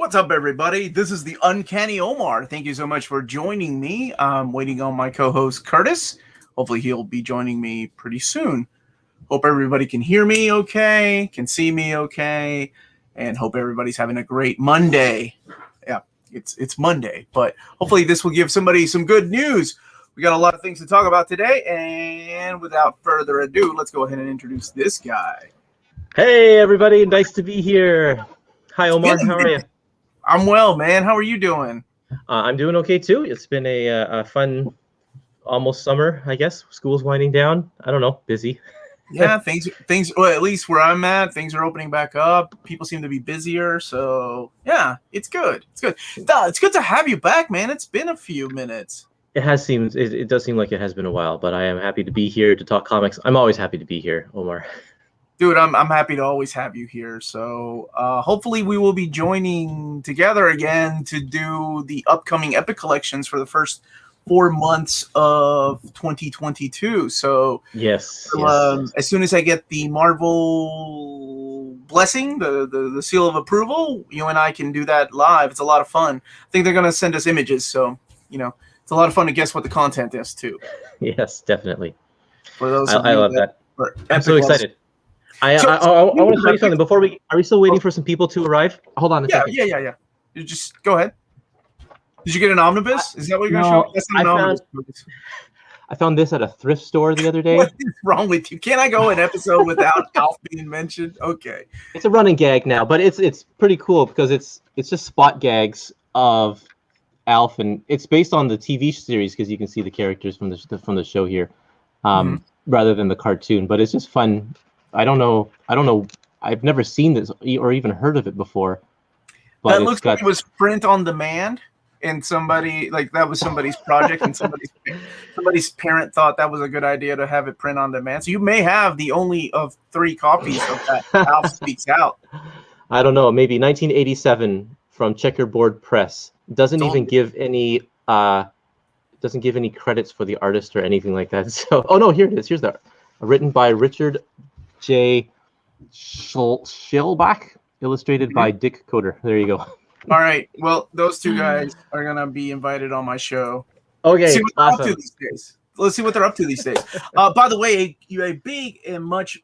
What's up, everybody? This is the Uncanny Omar. Thank you so much for joining me. I'm waiting on my co-host, Kurtis. Hopefully he'll be joining me pretty soon. Hope everybody can hear me okay, can see me okay, and hope everybody's having a great Monday. Yeah, it's Monday, but hopefully this will give somebody some good news. We got a lot of things to talk about today, and without further ado, let's go ahead and introduce this guy. Hey, everybody. Nice to be here. Hi, Omar. How are you? I'm well, man. How are you doing? I'm doing okay, too. It's been a fun, almost summer, I guess. School's winding down. I don't know. Busy. Yeah, things. Well, at least where I'm at, things are opening back up. People seem to be busier. So, yeah, it's good. It's good. It's good to have you back, man. It's been a few minutes. It does seem like it has been a while, but I am happy to be here to talk comics. I'm always happy to be here, Omar. Dude, I'm happy to always have you here. So hopefully we will be joining together again to do the upcoming Epic collections for the first 4 months of 2022. So yes. As soon as I get the Marvel blessing, the seal of approval, you and I can do that live. It's a lot of fun. I think they're going to send us images. So, it's a lot of fun to guess what the content is too. Yes, definitely. For those I love that. I'm so excited. I want to show you something before we. Are we still waiting for some people to arrive? Hold on a second. Yeah. You just go ahead. Did you get an omnibus? Is that what you're going to show? That's not an omnibus. I found this at a thrift store the other day. What is wrong with you? Can't I go an episode without Alf being mentioned? Okay. It's a running gag now, but it's pretty cool because it's just spot gags of Alf, and it's based on the TV series because you can see the characters from the show here, rather than the cartoon. But it's just fun. I don't know. I've never seen this or even heard of it before. But that looks like it was print on demand, and somebody's project, and somebody's parent thought that was a good idea to have it print on demand. So you may have the only of 3 copies of that. Alf Speaks Out. I don't know. Maybe 1987 from Checkerboard Press. Doesn't even give any credits for the artist or anything like that. So, oh no, here it is. Here's the written by Richard J. Schillbach, illustrated by Dick Coder. There you go. All right. Well, those 2 guys are gonna be invited on my show. Okay, awesome. Let's see what they're up to these days. By the way, a big and much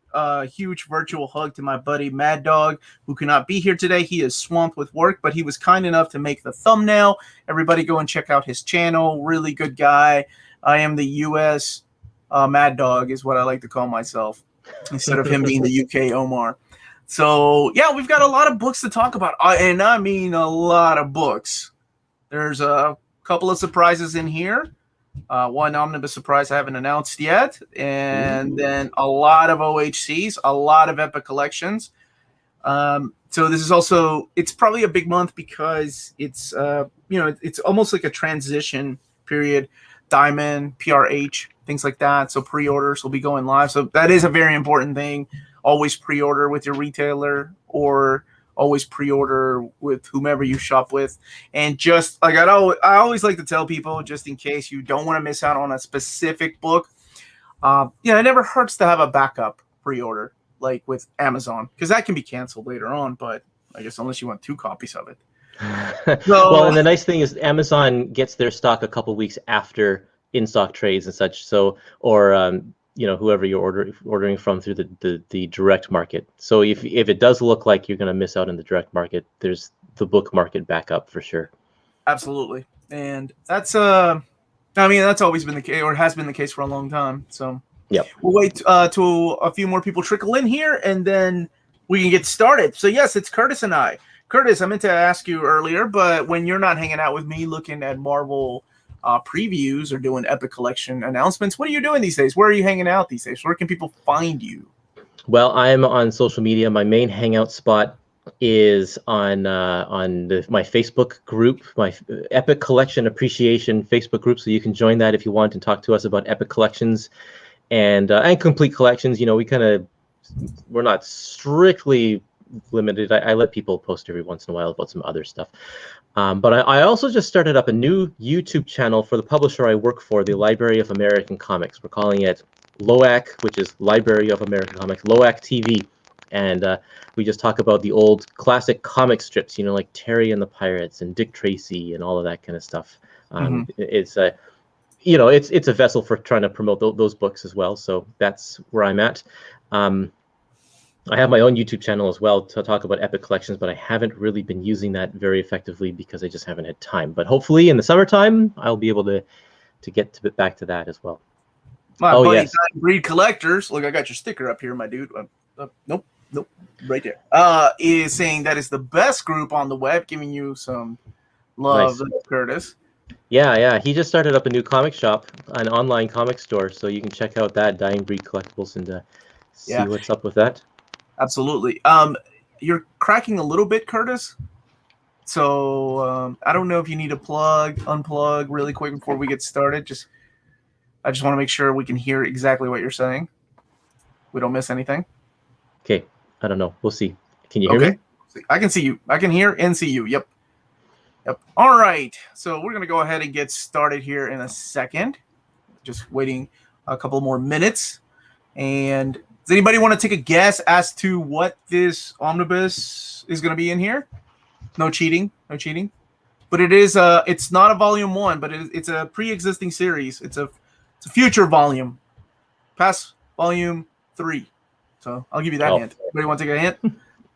huge virtual hug to my buddy Mad Dog, who cannot be here today. He is swamped with work, but he was kind enough to make the thumbnail. Everybody go and check out his channel. Really good guy. I am the U.S. Mad Dog is what I like to call myself, instead of him being the UK Omar. So, yeah, we've got a lot of books to talk about, and I mean a lot of books. There's a couple of surprises in here. One omnibus surprise I haven't announced yet, and then a lot of OHCs, a lot of Epic collections. So this is also, it's probably a big month because it's it's almost like a transition period. Diamond, PRH, things like that. So pre-orders will be going live. So that is a very important thing. Always pre-order with your retailer, or always pre-order with whomever you shop with. And just like I always like to tell people, just in case you don't want to miss out on a specific book, it never hurts to have a backup pre-order, like with Amazon, because that can be canceled later on. But I guess unless you want 2 copies of it. Well, and the nice thing is Amazon gets their stock a couple weeks after in-stock trades and such. So, or whoever you're ordering from through the direct market. So if it does look like you're going to miss out in the direct market, there's the book market backup for sure. Absolutely, and that's that's always been the case, or has been the case for a long time. So yeah, we'll wait till a few more people trickle in here, and then we can get started. So yes, it's Kurtis and I. Kurtis, I meant to ask you earlier, but when you're not hanging out with me looking at Marvel previews or doing Epic collection announcements, what are you doing these days? Where are you hanging out these days? Where can people find you? Well, I'm on social media. My main hangout spot is on my Facebook group, my Epic Collection Appreciation Facebook group. So you can join that if you want and talk to us about Epic collections and complete collections. We're not strictly limited. I let people post every once in a while about some other stuff. But I also just started up a new YouTube channel for the publisher I work for, the Library of American Comics. We're calling it LOAC, which is Library of American Comics, LOAC TV. and we just talk about the old classic comic strips, like Terry and the Pirates and Dick Tracy and all of that kind of stuff. It's a it's a vessel for trying to promote those books as well. So that's where I'm at. I have my own YouTube channel as well to talk about Epic Collections, but I haven't really been using that very effectively because I just haven't had time. But hopefully in the summertime, I'll be able to get back to that as well. My buddy, yes. Breed Collectors. Look, I got your sticker up here, my dude. Nope, right there. Is saying that it's the best group on the web, giving you some love, nice. Kurtis. Yeah. He just started up a new comic shop, an online comic store, so you can check out that Dying Breed Collectibles and see what's up with that. Absolutely. You're cracking a little bit, Kurtis. So I don't know if you need to unplug really quick before we get started. I just want to make sure we can hear exactly what you're saying. We don't miss anything. Okay. I don't know. We'll see. Can you hear me? I can see you. I can hear and see you. Yep. All right. So we're going to go ahead and get started here in a second. Just waiting a couple more minutes. And does anybody want to take a guess as to what this omnibus is going to be in here? No cheating. But it is it's not a volume 1, but it's a pre-existing series. It's a future volume. Past volume 3. So I'll give you that hint. Anybody want to take a hint?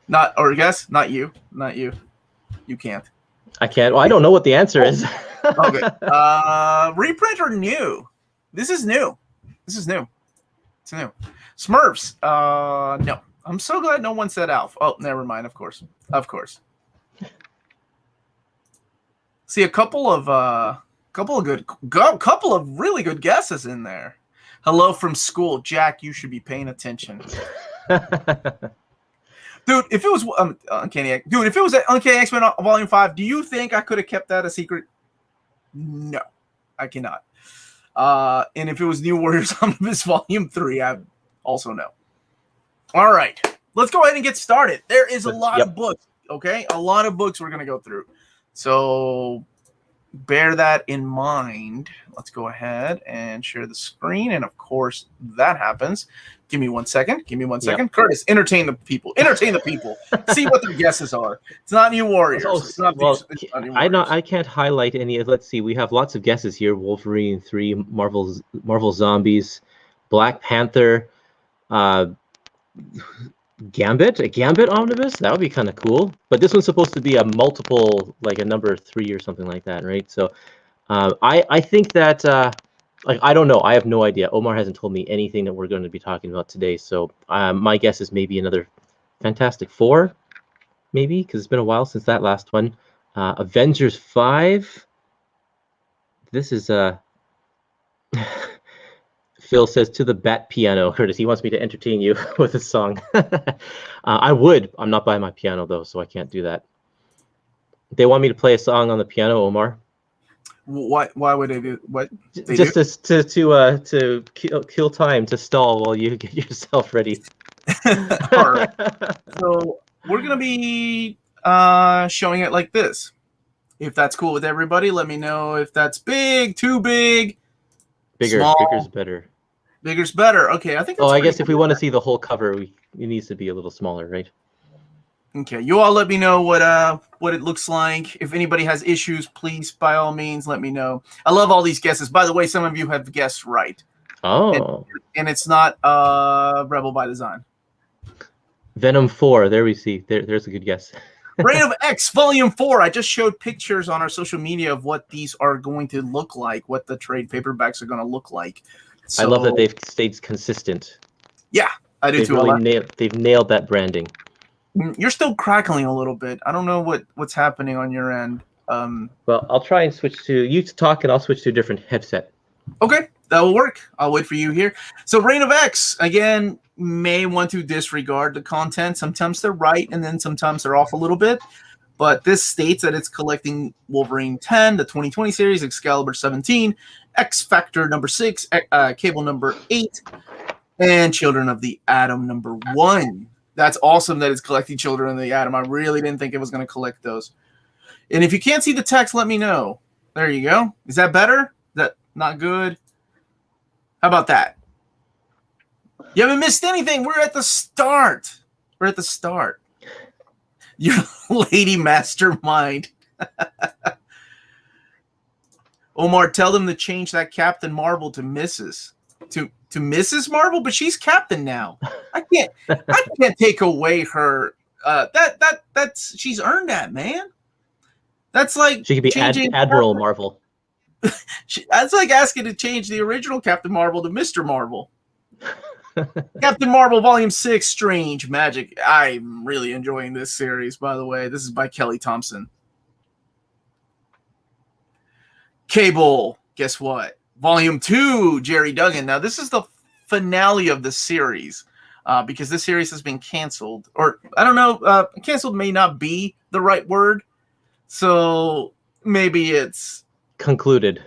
Not you. You can't. I can't. Well, I don't know what the answer is. Okay. Reprint or new? This is new. It's new. Smurfs. No. I'm so glad no one said Alf. Oh, never mind. Of course. See, a couple of really good guesses in there. Hello from school, Jack. You should be paying attention, dude. If it was Uncanny X-Men Volume 5, do you think I could have kept that a secret? No, I cannot. And if it was New Warriors Omnibus Volume 3, I also know. All right, let's go ahead and get started. There is a lot of books, okay? A lot of books we're going to go through. So bear that in mind. Let's go ahead and share the screen. And, of course, that happens. Give me 1 second. Kurtis, entertain the people. See what their guesses are. It's not New Warriors. It's not New Warriors. I can't highlight any. Let's see. We have lots of guesses here. Wolverine 3, Marvel Zombies, Black Panther, Gambit, a Gambit omnibus. That would be kind of cool. But this one's supposed to be a multiple, like a number 3 or something like that, right? So I think that I don't know. I have no idea. Omar hasn't told me anything that we're going to be talking about today. So my guess is maybe another Fantastic Four, maybe, because it's been a while since that last one. Avengers 5. This is Phil says, to the bat piano. Kurtis, he wants me to entertain you with a song. I would. I'm not by my piano, though, so I can't do that. They want me to play a song on the piano, Omar. Why would they do what? Just to kill time, to stall while you get yourself ready. All right. So we're gonna be showing it like this. If that's cool with everybody, let me know if that's big, too big, small. Bigger's better. Bigger's better. Okay, I think. That's I guess if we want to see the whole cover, it needs to be a little smaller, right? Okay, you all let me know what it looks like. If anybody has issues, please, by all means, let me know. I love all these guesses. By the way, some of you have guessed right. Oh. And it's not Rebel by Design. Venom 4. There we see. There's a good guess. Reign of X Volume 4. I just showed pictures on our social media of what these are going to look like, what the trade paperbacks are going to look like. So, I love that they've stayed consistent. Yeah, I do too. They've nailed that branding. You're still crackling a little bit. I don't know what's happening on your end. Well, I'll try and switch to you to talk, and I'll switch to a different headset. Okay, that will work. I'll wait for you here. So Reign of X, again, may want to disregard the content. Sometimes they're right, and then sometimes they're off a little bit. But this states that it's collecting Wolverine 10, the 2020 series, Excalibur 17, X Factor number 6, Cable number 8, and Children of the Atom number 1. That's awesome that it's collecting Children of the Atom. I really didn't think it was going to collect those. And if you can't see the text, let me know. There you go. Is that better? Is that not good? How about that? You haven't missed anything. We're at the start. We're at the start. Your lady mastermind. Omar, tell them to change that Captain Marvel to Mrs. To Mrs. Marvel, but she's Captain now. I can't take away her. That's she's earned that, man. That's like she could be Admiral Marvel. That's like asking to change the original Captain Marvel to Mr. Marvel. Captain Marvel Volume 6, Strange Magic. I'm really enjoying this series, by the way. This is by Kelly Thompson. Cable, guess what? Volume 2, Jerry Duggan. Now, this is the finale of the series because this series has been canceled. Or, I don't know, canceled may not be the right word. So, maybe it's... concluded.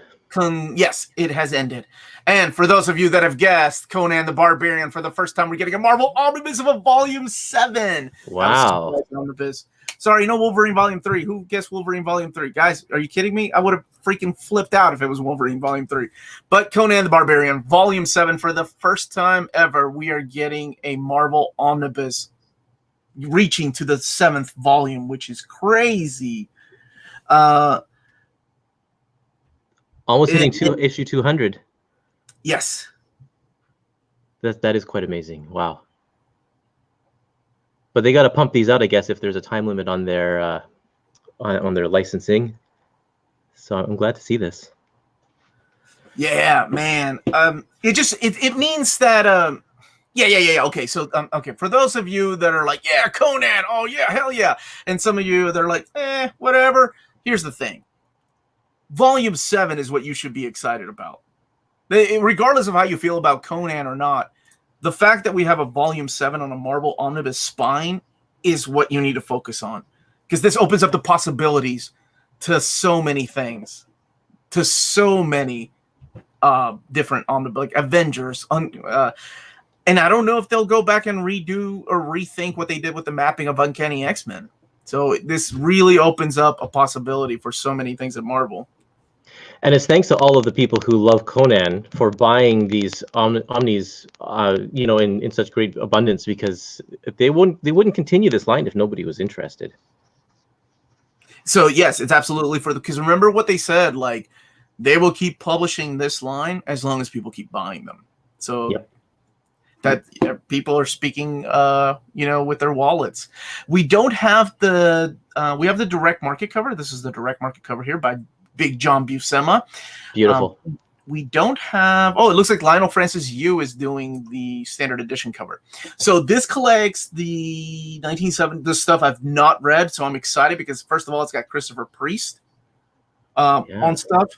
Yes, it has ended. And for those of you that have guessed, Conan the Barbarian, for the first time, we're getting a Marvel Omnibus of a Volume 7. Wow. Omnibus. Sorry, no Wolverine Volume 3. Who guessed Wolverine Volume 3? Guys, are you kidding me? I would have freaking flipped out if it was Wolverine Volume 3. But Conan the Barbarian, Volume 7, for the first time ever, we are getting a Marvel Omnibus reaching to the 7th volume, which is crazy. Almost hitting issue 200. Yes. That is quite amazing. Wow. But they got to pump these out, I guess, if there's a time limit on their on their licensing. So I'm glad to see this. Yeah, man. It means that yeah. Okay, so okay, for those of you that are like, yeah, Conan, oh yeah, hell yeah, and some of you that are like, whatever. Here's the thing. Volume 7 is what you should be excited about. Regardless of how you feel about Conan or not, the fact that we have a Volume 7 on a Marvel Omnibus spine is what you need to focus on. Because this opens up the possibilities to so many things. To so many different Omnibus, like Avengers. And I don't know if they'll go back and redo or rethink what they did with the mapping of Uncanny X-Men. So this really opens up a possibility for so many things at Marvel. And it's thanks to all of the people who love Conan for buying these Omnis, in such great abundance, because they wouldn't continue this line if nobody was interested. So yes, it's absolutely because remember what they said, like they will keep publishing this line as long as people keep buying them. So that people are speaking, with their wallets. We don't have we have the direct market cover. This is the direct market cover here by Big John Buscema. Beautiful. We don't have... Oh, it looks like Lionel Francis Yu is doing the standard edition cover. So this collects the 1970... This stuff I've not read, so I'm excited because, first of all, it's got Christopher Priest on stuff.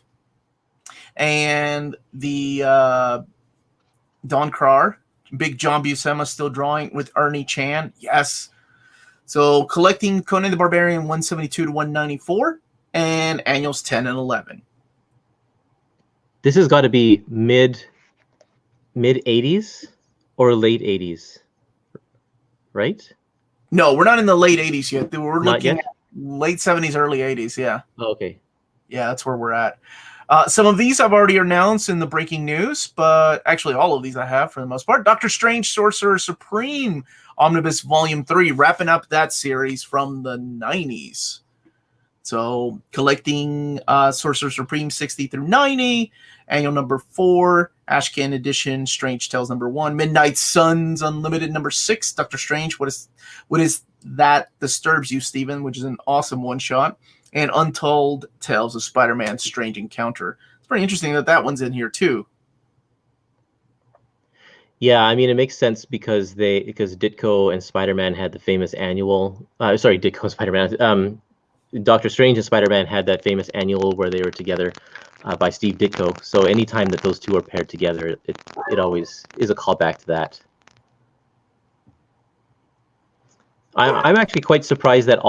And the Don Krar. Big John Buscema still drawing with Ernie Chan. Yes. So collecting Conan the Barbarian 172 to 194. And annuals 10 and 11. This has got to be mid 80s or late 80s, right? No, we're not in the late 80s yet. We're Not looking yet? at late 70s, early 80s. Yeah. Oh, okay. Yeah, that's where we're at. Some of these I've already announced in the breaking news, but actually all of these I have for the most part. Doctor Strange, Sorcerer Supreme Omnibus Volume 3, wrapping up that series from the 90s. So collecting Sorcerer Supreme 60 through 90, annual number 4, Ashcan edition, Strange Tales number 1, Midnight Suns Unlimited number 6, Doctor Strange. What is that disturbs you, Stephen? Which is an awesome one shot, and Untold Tales of Spider-Man Strange Encounter. It's pretty interesting that one's in here too. Yeah, I mean, it makes sense because Ditko and Spider-Man had the famous annual. Ditko and Spider-Man. Doctor Strange and Spider-Man had that famous annual where they were together by Steve Ditko. So anytime that those two are paired together, it always is a callback to that. I'm actually quite surprised that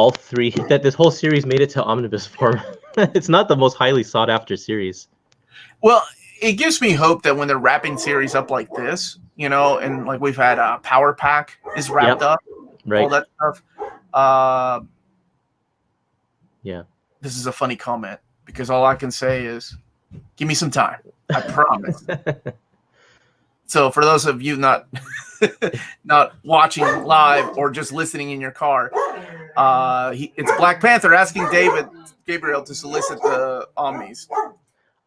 that this whole series made it to omnibus form. It's not the most highly sought after series. Well, it gives me hope that when they're wrapping series up like this, and like we've had Power Pack is wrapped up, right? All that stuff. Yeah. This is a funny comment because all I can say is, give me some time. I promise. So for those of you not not watching live or just listening in your car, it's Black Panther asking Gabriel to solicit the Omnis.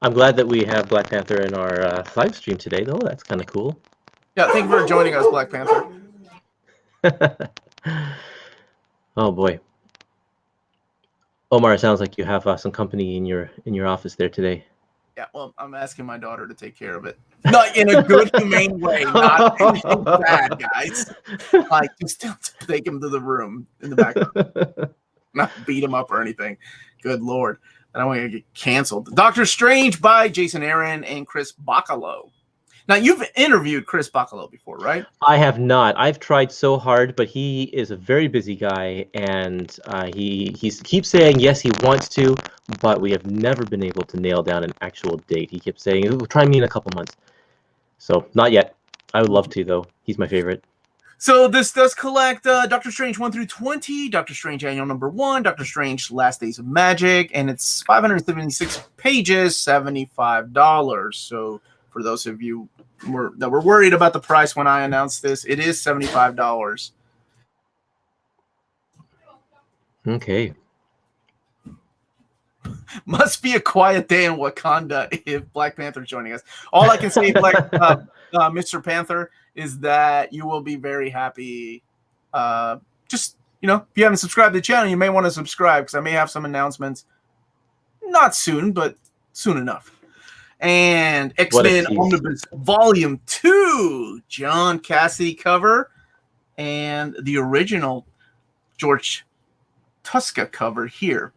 I'm glad that we have Black Panther in our live stream today, though. That's kind of cool. Yeah, thank you for joining us, Black Panther. Oh boy, Omar, it sounds like you have some company in your office there today. Yeah, well, I'm asking my daughter to take care of it. Not in a good, humane way. Not anything bad, guys. Like, just take him to the room in the back. Not beat him up or anything. Good Lord. I don't want to get canceled. Doctor Strange by Jason Aaron and Chris Bachalo. Now, you've interviewed Chris Bachalo before, right? I have not. I've tried so hard, but he is a very busy guy, and he keeps saying yes, he wants to, but we have never been able to nail down an actual date. He keeps saying, "We'll try me in a couple months." So, not yet. I would love to, though. He's my favorite. So this does collect Doctor Strange 1 through 20, Doctor Strange Annual Number 1, Doctor Strange Last Days of Magic, and it's 576 pages, $75. So for those of you that were worried about the price when I announced this, it is $75. Okay. Must be a quiet day in Wakanda if Black Panther's joining us. All I can say, Mr. Panther, is that you will be very happy. Just, if you haven't subscribed to the channel, you may want to subscribe because I may have some announcements. Not soon, but soon enough. And X-Men Omnibus Volume 2, John Cassidy cover, and the original George Tuska cover here.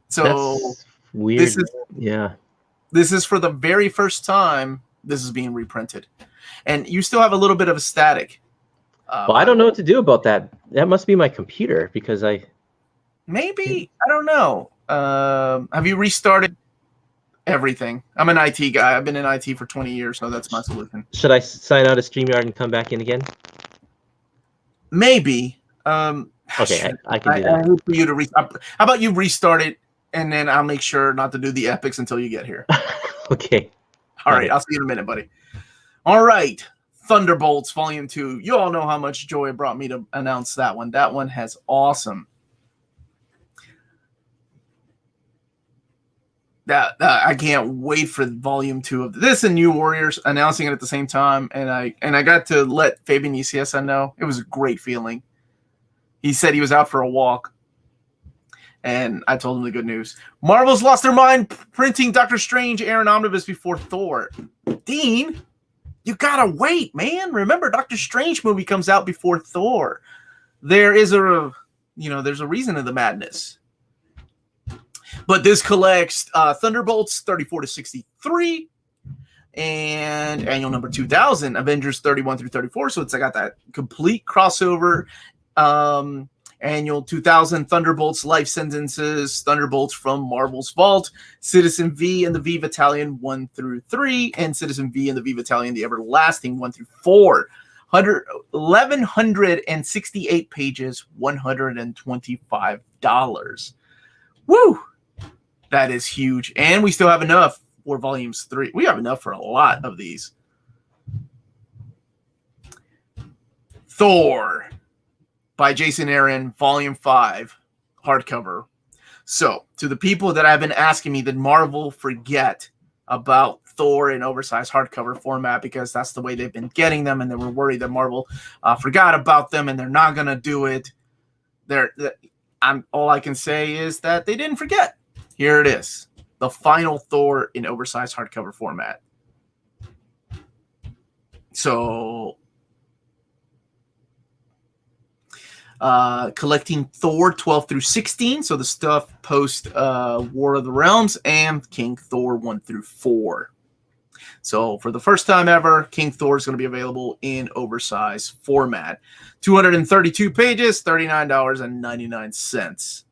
So that's weird. This is for the very first time this is being reprinted. And you still have a little bit of a static. Well, I don't know what to do about that. That must be my computer because I don't know. Have you restarted everything? I'm an IT guy. I've been in IT for 20 years, so that's my solution. Should I sign out of StreamYard and come back in again? Maybe. Okay, I can do that. I need for you to how about you restart it, and then I'll make sure not to do the epics until you get here. Okay. All right. I'll see you in a minute, buddy. All right. Thunderbolts Volume 2. You all know how much joy it brought me to announce that one. That one has awesome. I can't wait for Volume 2 of this and New Warriors announcing it at the same time. And I got to let Fabian Nicieza know. It was a great feeling. He said he was out for a walk. And I told him the good news. Marvel's lost their mind printing Doctor Strange Aaron Omnibus before Thor. Dean, you gotta wait, man. Remember, Doctor Strange movie comes out before Thor. There's a reason to the madness. But this collects Thunderbolts 34 to 63 and Annual Number 2000, Avengers 31 through 34. So I got that complete crossover. Annual 2000, Thunderbolts Life Sentences, Thunderbolts from Marvel's Vault, Citizen V and the V Battalion 1 through 3, and Citizen V and the V Battalion the Everlasting 1 through 4. 1,168 pages, $125. Woo! That is huge. And we still have enough for Volumes 3. We have enough for a lot of these. Thor by Jason Aaron, Volume 5, hardcover. So, to the people that have been asking me, did Marvel forget about Thor in oversized hardcover format because that's the way they've been getting them, and they were worried that Marvel forgot about them and they're not going to do it. All I can say is that they didn't forget. Here it is, the final Thor in oversized hardcover format. So, collecting Thor 12 through 16, so the stuff post War of the Realms, and King Thor 1 through 4. So for the first time ever, King Thor is going to be available in oversized format. 232 pages, $39.99.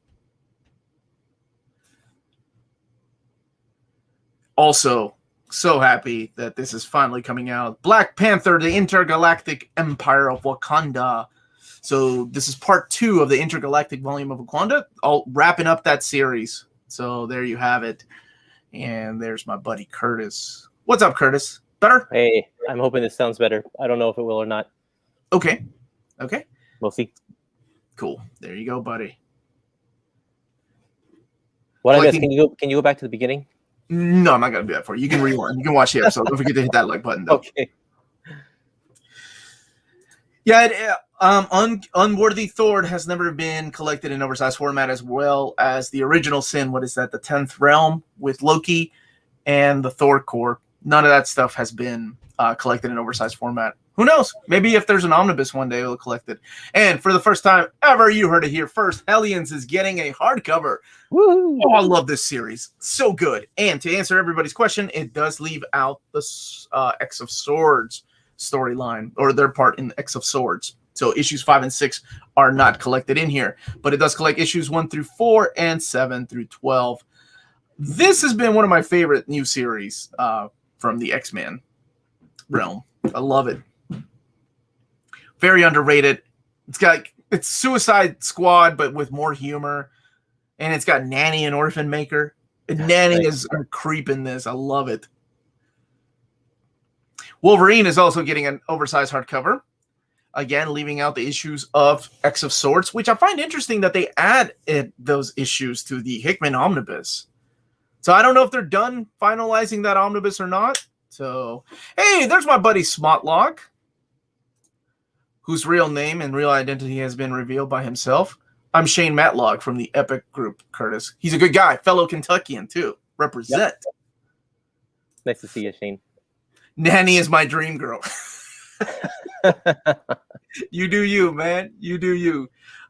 Also, so happy that this is finally coming out. Black Panther, the Intergalactic Empire of Wakanda. So this is part 2 of the Intergalactic volume of Wakanda, all wrapping up that series. So there you have it. And there's my buddy Kurtis. What's up, Kurtis? Better? Hey, I'm hoping this sounds better. I don't know if it will or not. Okay. We'll see. Cool. There you go, buddy. What I missed? Can you go back to the beginning? No, I'm not gonna do that for you. You can rewind. You can watch the episode. Don't forget to hit that like button, though. Okay. Yeah, Unworthy Thor has never been collected in oversized format, as well as the original Sin. What is that? The 10th Realm with Loki and the Thor Corp. None of that stuff has been collected in oversized format. Who knows? Maybe if there's an omnibus one day, we'll collect it. And for the first time ever, you heard it here first. Hellions is getting a hardcover. Woo! Oh, I love this series. So good. And to answer everybody's question, it does leave out the X of Swords storyline, or their part in X of Swords. So issues 5 and 6 are not collected in here, but it does collect issues 1 through 4 and 7 through 12. This has been one of my favorite new series from the X-Men realm. I love it. Very underrated. It's Suicide Squad, but with more humor, and it's got Nanny and Orphan Maker. And Nanny is a creep in this. I love it. Wolverine is also getting an oversized hardcover. Again, leaving out the issues of X of Swords, which I find interesting that they add those issues to the Hickman Omnibus. So I don't know if they're done finalizing that omnibus or not. So, hey, there's my buddy Smotlock, whose real name and real identity has been revealed by himself. I'm Shane Matlock from the Epic Group, Kurtis. He's a good guy, fellow Kentuckian, too. Represent. Yep. Nice to see you, Shane. Nanny is my dream girl. You do you, man. You do you.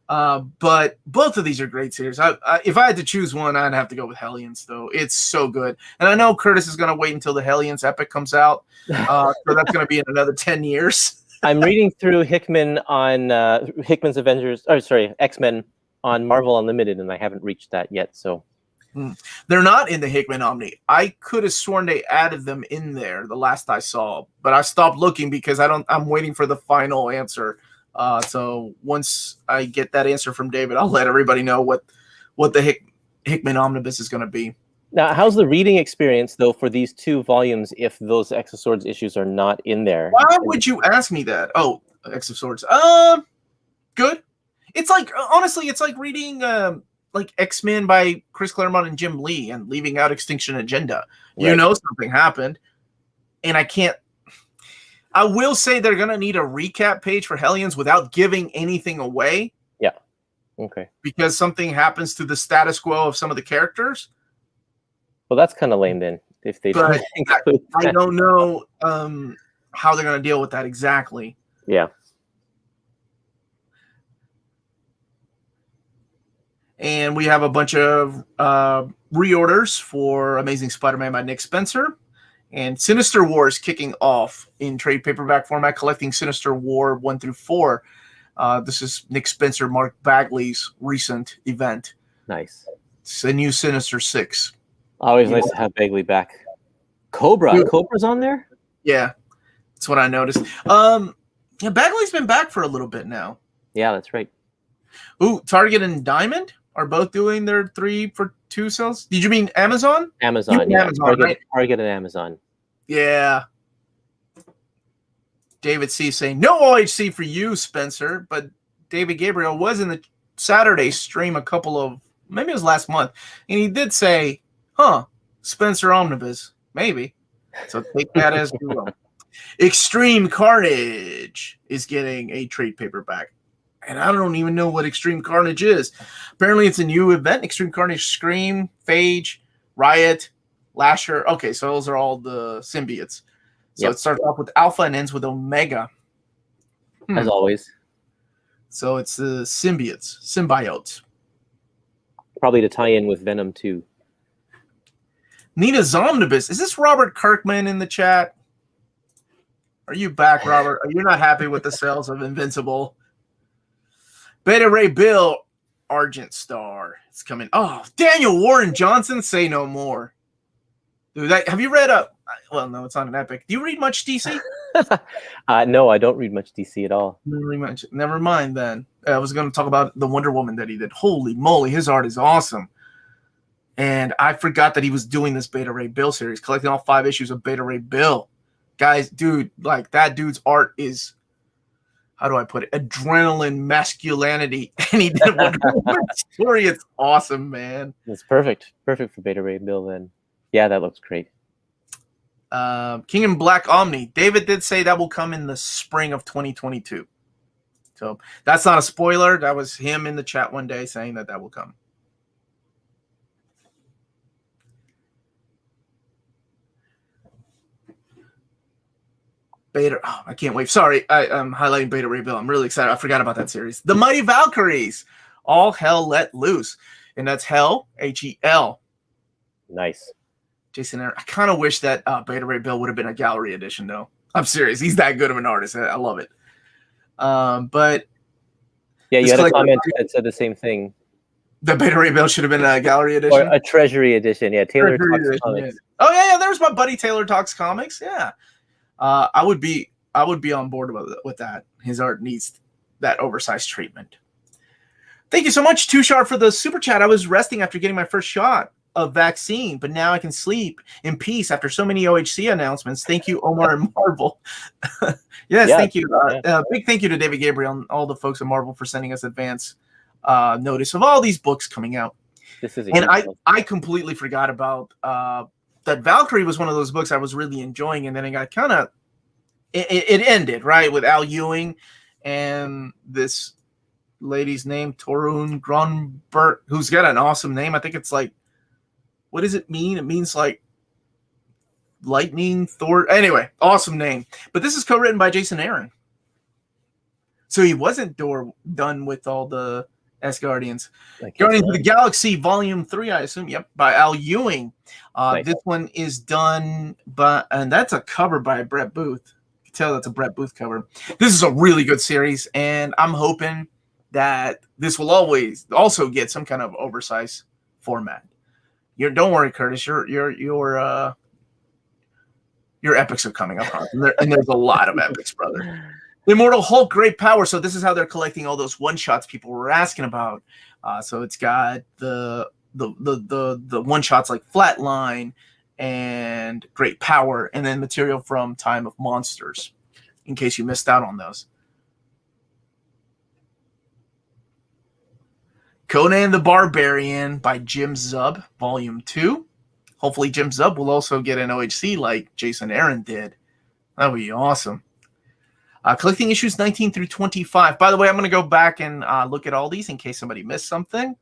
But both of these are great series. If I had to choose one, I'd have to go with Hellions, though. It's so good. And I know Kurtis is going to wait until the Hellions Epic comes out. So that's going to be in another 10 years. I'm reading through Hickman on Hickman's X-Men on Marvel Unlimited, and I haven't reached that yet. So they're not in the Hickman Omni. I could have sworn they added them in there the last I saw, but I stopped looking because I'm waiting for the final answer. So once I get that answer from David, I'll let everybody know what the Hickman Omnibus is going to be. Now, how's the reading experience, though, for these 2 volumes if those X of Swords issues are not in there? Why would you ask me that? Oh, X of Swords. Good. It's like, honestly, it's like reading like X-Men by Chris Claremont and Jim Lee and leaving out Extinction Agenda. Right. You know something happened, and I will say they're going to need a recap page for Hellions without giving anything away. Yeah. Okay. Because something happens to the status quo of some of the characters. Well, that's kind of lame then, if they don't include that. I don't know how they're going to deal with that exactly. Yeah. And we have a bunch of reorders for Amazing Spider-Man by Nick Spencer. And Sinister War is kicking off in trade paperback format, collecting Sinister War 1 through 4. This is Nick Spencer, Mark Bagley's recent event. Nice. It's a new Sinister 6. Always nice to have Bagley back. Cobra's on there? Yeah, that's what I noticed. Yeah, Bagley's been back for a little bit now. Yeah, that's right. Ooh, Target and Diamond are both doing their 3 for 2 sales. Did you mean Amazon? Amazon, yeah. Amazon, right? Target and Amazon. Yeah. David C. saying, no OHC for you, Spencer. But David Gabriel was in the Saturday stream maybe it was last month. And he did say, Spencer Omnibus. Maybe. So take that as you will. Extreme Carnage is getting a trade paperback. And I don't even know what Extreme Carnage is. Apparently it's a new event. Extreme Carnage, Scream, Phage, Riot, Lasher. Okay, so those are all the symbiotes. So It starts off with Alpha and ends with Omega. As always. So it's the symbiotes. Probably to tie in with Venom too. Nina's Omnibus. Is this Robert Kirkman in the chat? Are you back, Robert? Are you not happy with the sales of Invincible? Beta Ray Bill, Argent Star. It's coming. Oh, Daniel Warren Johnson, say no more. Dude, have you read well, no, it's not an epic. Do you read much DC? No, I don't read much DC at all. Never mind then. I was going to talk about the Wonder Woman that he did. Holy moly, his art is awesome. And I forgot that he was doing this Beta Ray Bill series, collecting all 5 issues of Beta Ray Bill. Guys, dude, like that dude's art is, how do I put it? Adrenaline masculinity. And he did one story. It's awesome, man. It's perfect. Perfect for Beta Ray Bill then. Yeah, that looks great. King in Black Omni. David did say that will come in the spring of 2022. So that's not a spoiler. That was him in the chat one day saying that will come. Beta. Oh, I can't wait. Sorry, I'm highlighting Beta Ray Bill. I'm really excited. I forgot about that series. The Mighty Valkyries. All hell let loose. And that's Hell, Hel. Nice. Jason Aaron. I kind of wish that Beta Ray Bill would have been a gallery edition, though. I'm serious. He's that good of an artist. I love it. But yeah, you had a comment that said the same thing. The Beta Ray Bill should have been a gallery edition. Or a treasury edition. Yeah, Taylor Talks Comics. Yeah. Oh, yeah. There's my buddy Taylor Talks Comics. Yeah. I would be on board with that. His art needs that oversized treatment. Thank you so much, Too Sharp, for the super chat. I was resting after getting my first shot of vaccine, but now I can sleep in peace after so many OHC announcements. Thank you, Omar and Marvel. Yes, thank you. Big thank you to David Gabriel and all the folks at Marvel for sending us advance notice of all these books coming out. I completely forgot about that Valkyrie was one of those books I was really enjoying, and then it got kind of it ended right with Al Ewing and this lady's name, Torun Grunberg, who's got an awesome name. I think it's like, what does it mean? It means like lightning Thor. Anyway, awesome name. But this is co-written by Jason Aaron, so he wasn't done with all the Guardians. Guardians of the Galaxy Volume 3, I assume. Yep, by Al Ewing. Nice. This one is done by, and that's a cover by Brett Booth. You can tell that's a Brett Booth cover. This is a really good series, and I'm hoping that this will always also get some kind of oversized format. Don't worry, Kurtis. Your epics are coming up, huh? And there's a lot of epics, brother. Immortal Hulk, Great Power. So this is how they're collecting all those one shots people were asking about. So it's got the one shots like Flatline and Great Power, and then material from Time of Monsters, in case you missed out on those. Conan the Barbarian by Jim Zub, Volume 2. Hopefully Jim Zub will also get an OHC like Jason Aaron did. That would be awesome. Collecting issues 19 through 25. By the way, I'm going to go back and look at all these in case somebody missed something.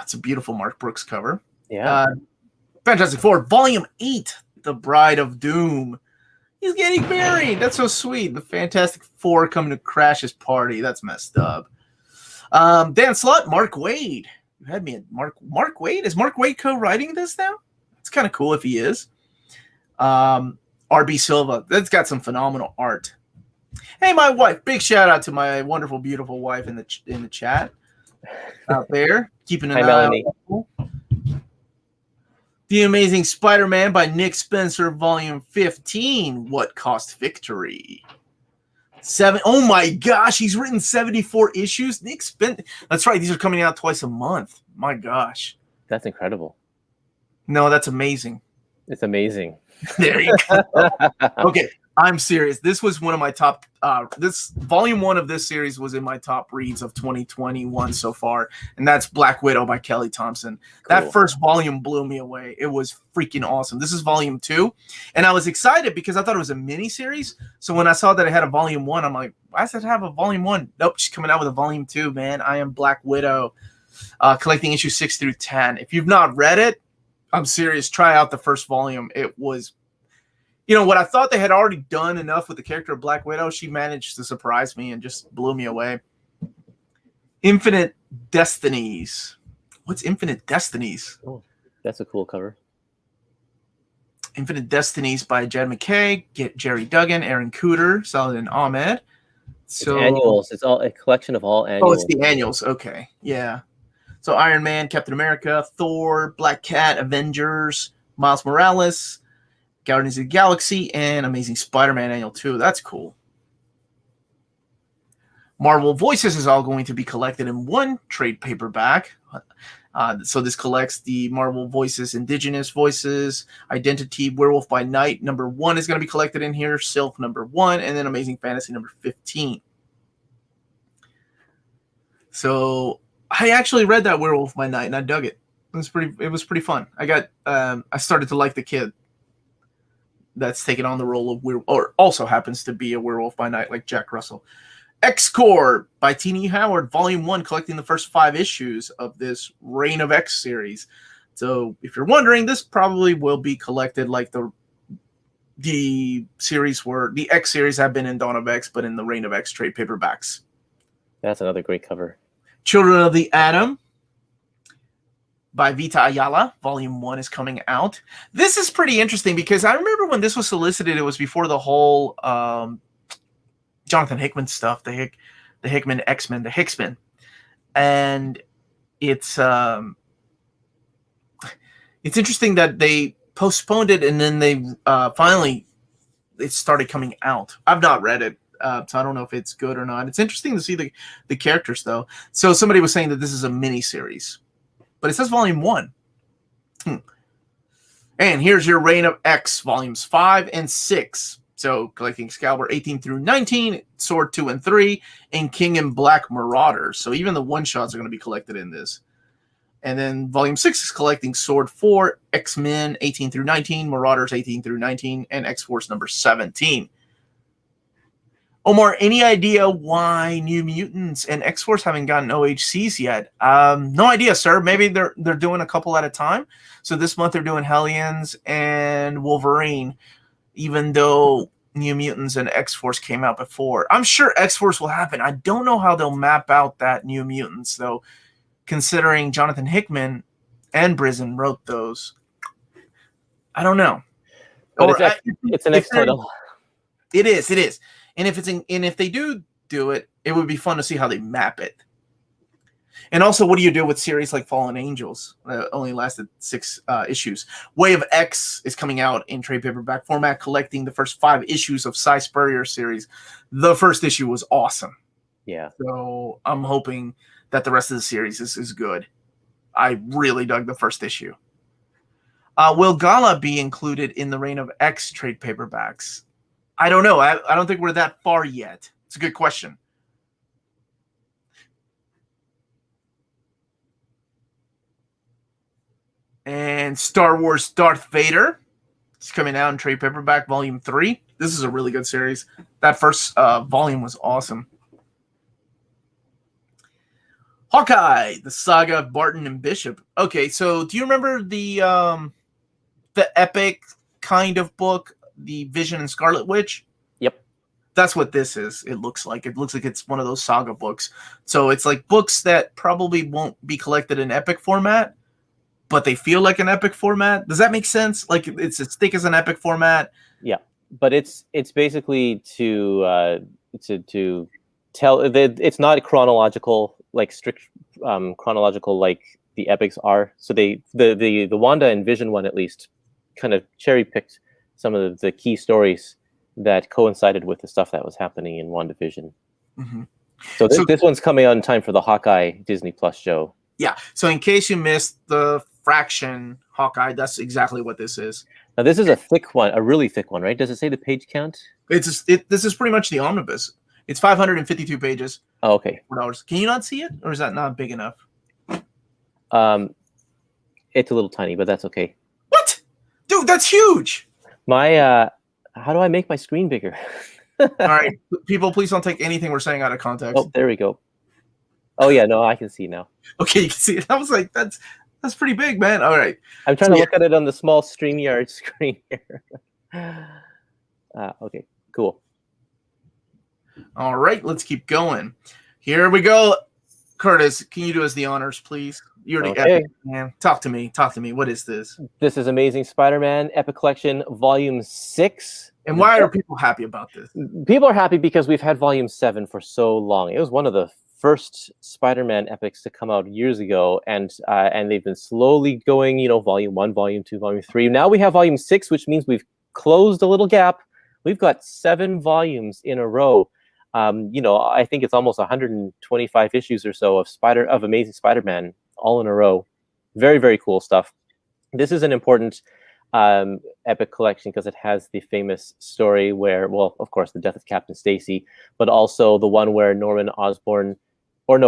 It's a beautiful Mark Brooks cover. Yeah. Fantastic Four, Volume 8, The Bride of Doom. He's getting married. That's so sweet. The Fantastic Four coming to crash his party. That's messed up. Dan Slott, Mark Waid. You had me at Mark Waid. Is Mark Waid co-writing this now? It's kind of cool if he is. RB Silva. That's got some phenomenal art. Hey, my wife. Big shout out to my wonderful, beautiful wife in the chat out there. Keeping an eye out. The Amazing Spider-Man by Nick Spencer, Volume 15. What Cost Victory? 7. Oh my gosh, he's written 74 issues. Nick Spencer. That's right. These are coming out twice a month. My gosh. That's incredible. No, that's amazing. It's amazing. There you go. Okay, I'm serious. This was one of my top. This Volume 1 of this series was in my top reads of 2021 so far, and that's Black Widow by Kelly Thompson. Cool. That first volume blew me away. It was freaking awesome. This is Volume 2, and I was excited because I thought it was a mini series. So when I saw that it had a Volume 1, I'm like, why does it have a Volume 1? Nope, she's coming out with a Volume 2, man. I am Black Widow, collecting issues 6 through 10. If you've not read it, I'm serious. Try out the first volume. It was, what I thought they had already done enough with the character of Black Widow. She managed to surprise me and just blew me away. Infinite Destinies. What's Infinite Destinies? Oh, that's a cool cover. Infinite Destinies by Jed McKay, Jerry Duggan, Aaron Cooter, Saladin Ahmed. So it's annuals. It's all a collection of all annuals. Oh, it's the annuals. Okay, yeah. So Iron Man, Captain America, Thor, Black Cat, Avengers, Miles Morales, Guardians of the Galaxy, and Amazing Spider-Man Annual 2. That's cool. Marvel Voices is all going to be collected in one trade paperback. So this collects the Marvel Voices, Indigenous Voices, Identity, Werewolf by Night. Number 1 is going to be collected in here. Sylph number 1, and then Amazing Fantasy number 15. So I actually read that Werewolf by Night, and I dug it. It was pretty fun. I started to like the kid that's taken on the role of werewolf, or also happens to be a werewolf by night, like Jack Russell. X-Corp by T.N.E. Howard, Volume 1, collecting the first 5 issues of this Reign of X series. So if you're wondering, this probably will be collected like the series were, the X series have been in Dawn of X, but in the Reign of X trade paperbacks. That's another great cover. Children of the Atom by Vita Ayala, Volume 1 is coming out. This is pretty interesting because I remember when this was solicited, it was before the whole Jonathan Hickman stuff, the Hickman X-Men, the Hicksmen. And it's interesting that they postponed it and then they finally it started coming out. I've not read it, so I don't know if it's good or not. It's interesting to see the characters, though. So somebody was saying that this is a mini-series. But it says Volume 1. And here's your Reign of X, Volumes 5 and 6. So collecting Excalibur 18 through 19, Sword 2 and 3, and King and Black Marauders. So even the one-shots are going to be collected in this. And then Volume 6 is collecting Sword 4, X-Men 18 through 19, Marauders 18 through 19, and X-Force number 17. Omar, any idea why New Mutants and X-Force haven't gotten OHCs yet? No idea, sir. Maybe they're doing a couple at a time. So this month they're doing Hellions and Wolverine, even though New Mutants and X-Force came out before. I'm sure X-Force will happen. I don't know how they'll map out that New Mutants, though, considering Jonathan Hickman and Brizzen wrote those. I don't know. It's an X title. It is. And if they do it, it would be fun to see how they map it. And also, what do you do with series like Fallen Angels? Only lasted 6 issues. Way of X is coming out in trade paperback format, collecting the first 5 issues of Cy Spurrier series. The first issue was awesome. Yeah. So I'm hoping that the rest of the series is good. I really dug the first issue. Will Gala be included in the Reign of X trade paperbacks? I don't know. I don't think we're that far yet. It's a good question. And Star Wars Darth Vader. It's coming out in trade paperback, Volume 3. This is a really good series. That first volume was awesome. Hawkeye, the saga of Barton and Bishop. Okay, so do you remember the epic kind of book, the Vision and Scarlet Witch? Yep. That's what this is. It looks like it's one of those saga books. So it's like books that probably won't be collected in epic format, but they feel like an epic format. Does that make sense? Like it's as thick as an epic format. Yeah, but it's basically to tell that it's not a chronological, like strict chronological like the epics are. So the Wanda and Vision one at least kind of cherry picked some of the key stories that coincided with the stuff that was happening in WandaVision. Mm-hmm. So this one's coming out in time for the Hawkeye Disney Plus show. Yeah. So in case you missed the Fraction Hawkeye, that's exactly what this is. Now this is a thick one, a really thick one, right? Does it say the page count? This is pretty much the omnibus. It's 552 pages. Oh, okay. $4. Can you not see it, or is that not big enough? It's a little tiny, but that's okay. What, dude? That's huge. How do I make my screen bigger? All right, people, please don't take anything we're saying out of context. Oh, there we go. Oh yeah, no, I can see now. Okay, you can see it. I was like, that's pretty big, man. All right. I'm trying to look at it on the small StreamYard screen here. Okay, cool. All right, let's keep going. Here we go. Kurtis, can you do us the honors, please? You're the epic man. Talk to me. What is this? This is Amazing Spider-Man Epic Collection Volume 6. And why are people happy about this? People are happy because we've had Volume 7 for so long. It was one of the first Spider-Man epics to come out years ago, and they've been slowly going, Volume 1, Volume 2, Volume 3. Now we have Volume 6, which means we've closed a little gap. We've got 7 volumes in a row I think it's almost 125 issues or so of Amazing Spider-Man all in a row. Very, very cool stuff. This is an important epic collection because it has the famous story where, well, of course, the death of Captain Stacy, but also the one where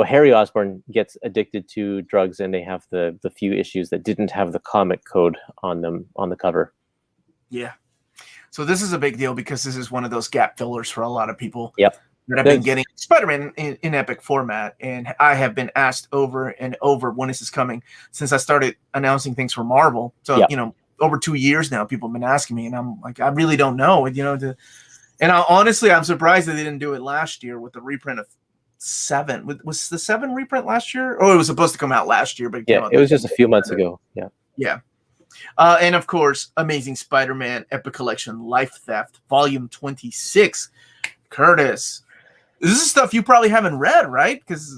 Harry Osborn gets addicted to drugs, and they have the few issues that didn't have the comic code on them on the cover. Yeah. So this is a big deal because this is one of those gap fillers for a lot of people. Yep. That have been getting Spider-Man in epic format, and I have been asked over and over when this is coming since I started announcing things for Marvel. So over 2 years now, people have been asking me, and I'm like, I really don't know. And honestly, I'm surprised that they didn't do it last year with the reprint of 7. Was the 7 reprint last year? Oh, it was supposed to come out last year, but it was just a few months ago. Yeah. And of course, Amazing Spider-Man Epic Collection Life Theft Volume 26. Kurtis, this is stuff you probably haven't read, right? Because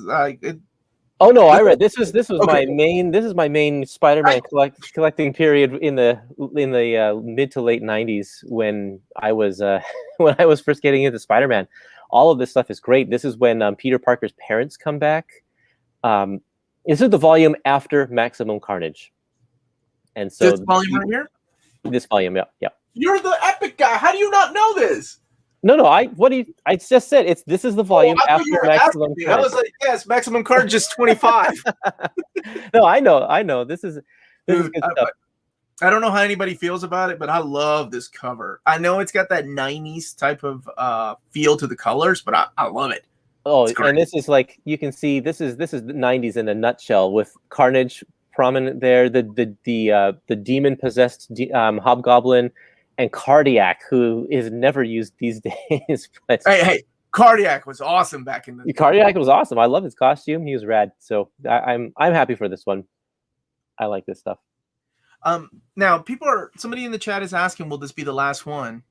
oh no, I read this. Was okay. This is my main Spider-Man collecting period in the mid to late 90s when I was first getting into Spider-Man. All of this stuff is great. This is when Peter Parker's parents come back. This is the volume after Maximum Carnage, and so this volume right here. This volume, yeah. You're the epic guy. How do you not know this? No. I just said this is the volume after Maximum Carnage. I was like, yes, Maximum Carnage is 25. No, I know. This is good stuff. I don't know how anybody feels about it, but I love this cover. I know it's got that 90s type of feel to the colors, but I love it. Oh, and this is like, you can see this is the 90s in a nutshell, with Carnage prominent there, the demon possessed Hobgoblin, and Cardiac, who is never used these days. But hey, Cardiac was awesome back in the day. Cardiac was awesome. I love his costume. He was rad. So I'm happy for this one. I like this stuff. Now somebody in the chat is asking, will this be the last one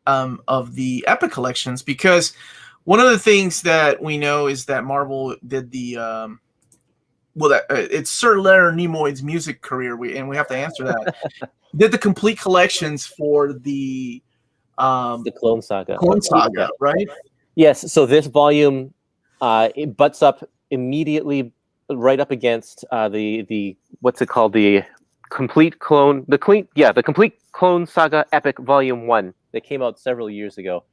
of the Epic collections? Because one of the things that we know is that Marvel did the it's Sir Leonard Nimoy's music career, and we have to answer that. Did the complete collections for the Clone Saga. Right? Yes. So this volume it butts up immediately right up against the what's it called, the complete Clone Saga Epic Volume 1 that came out several years ago.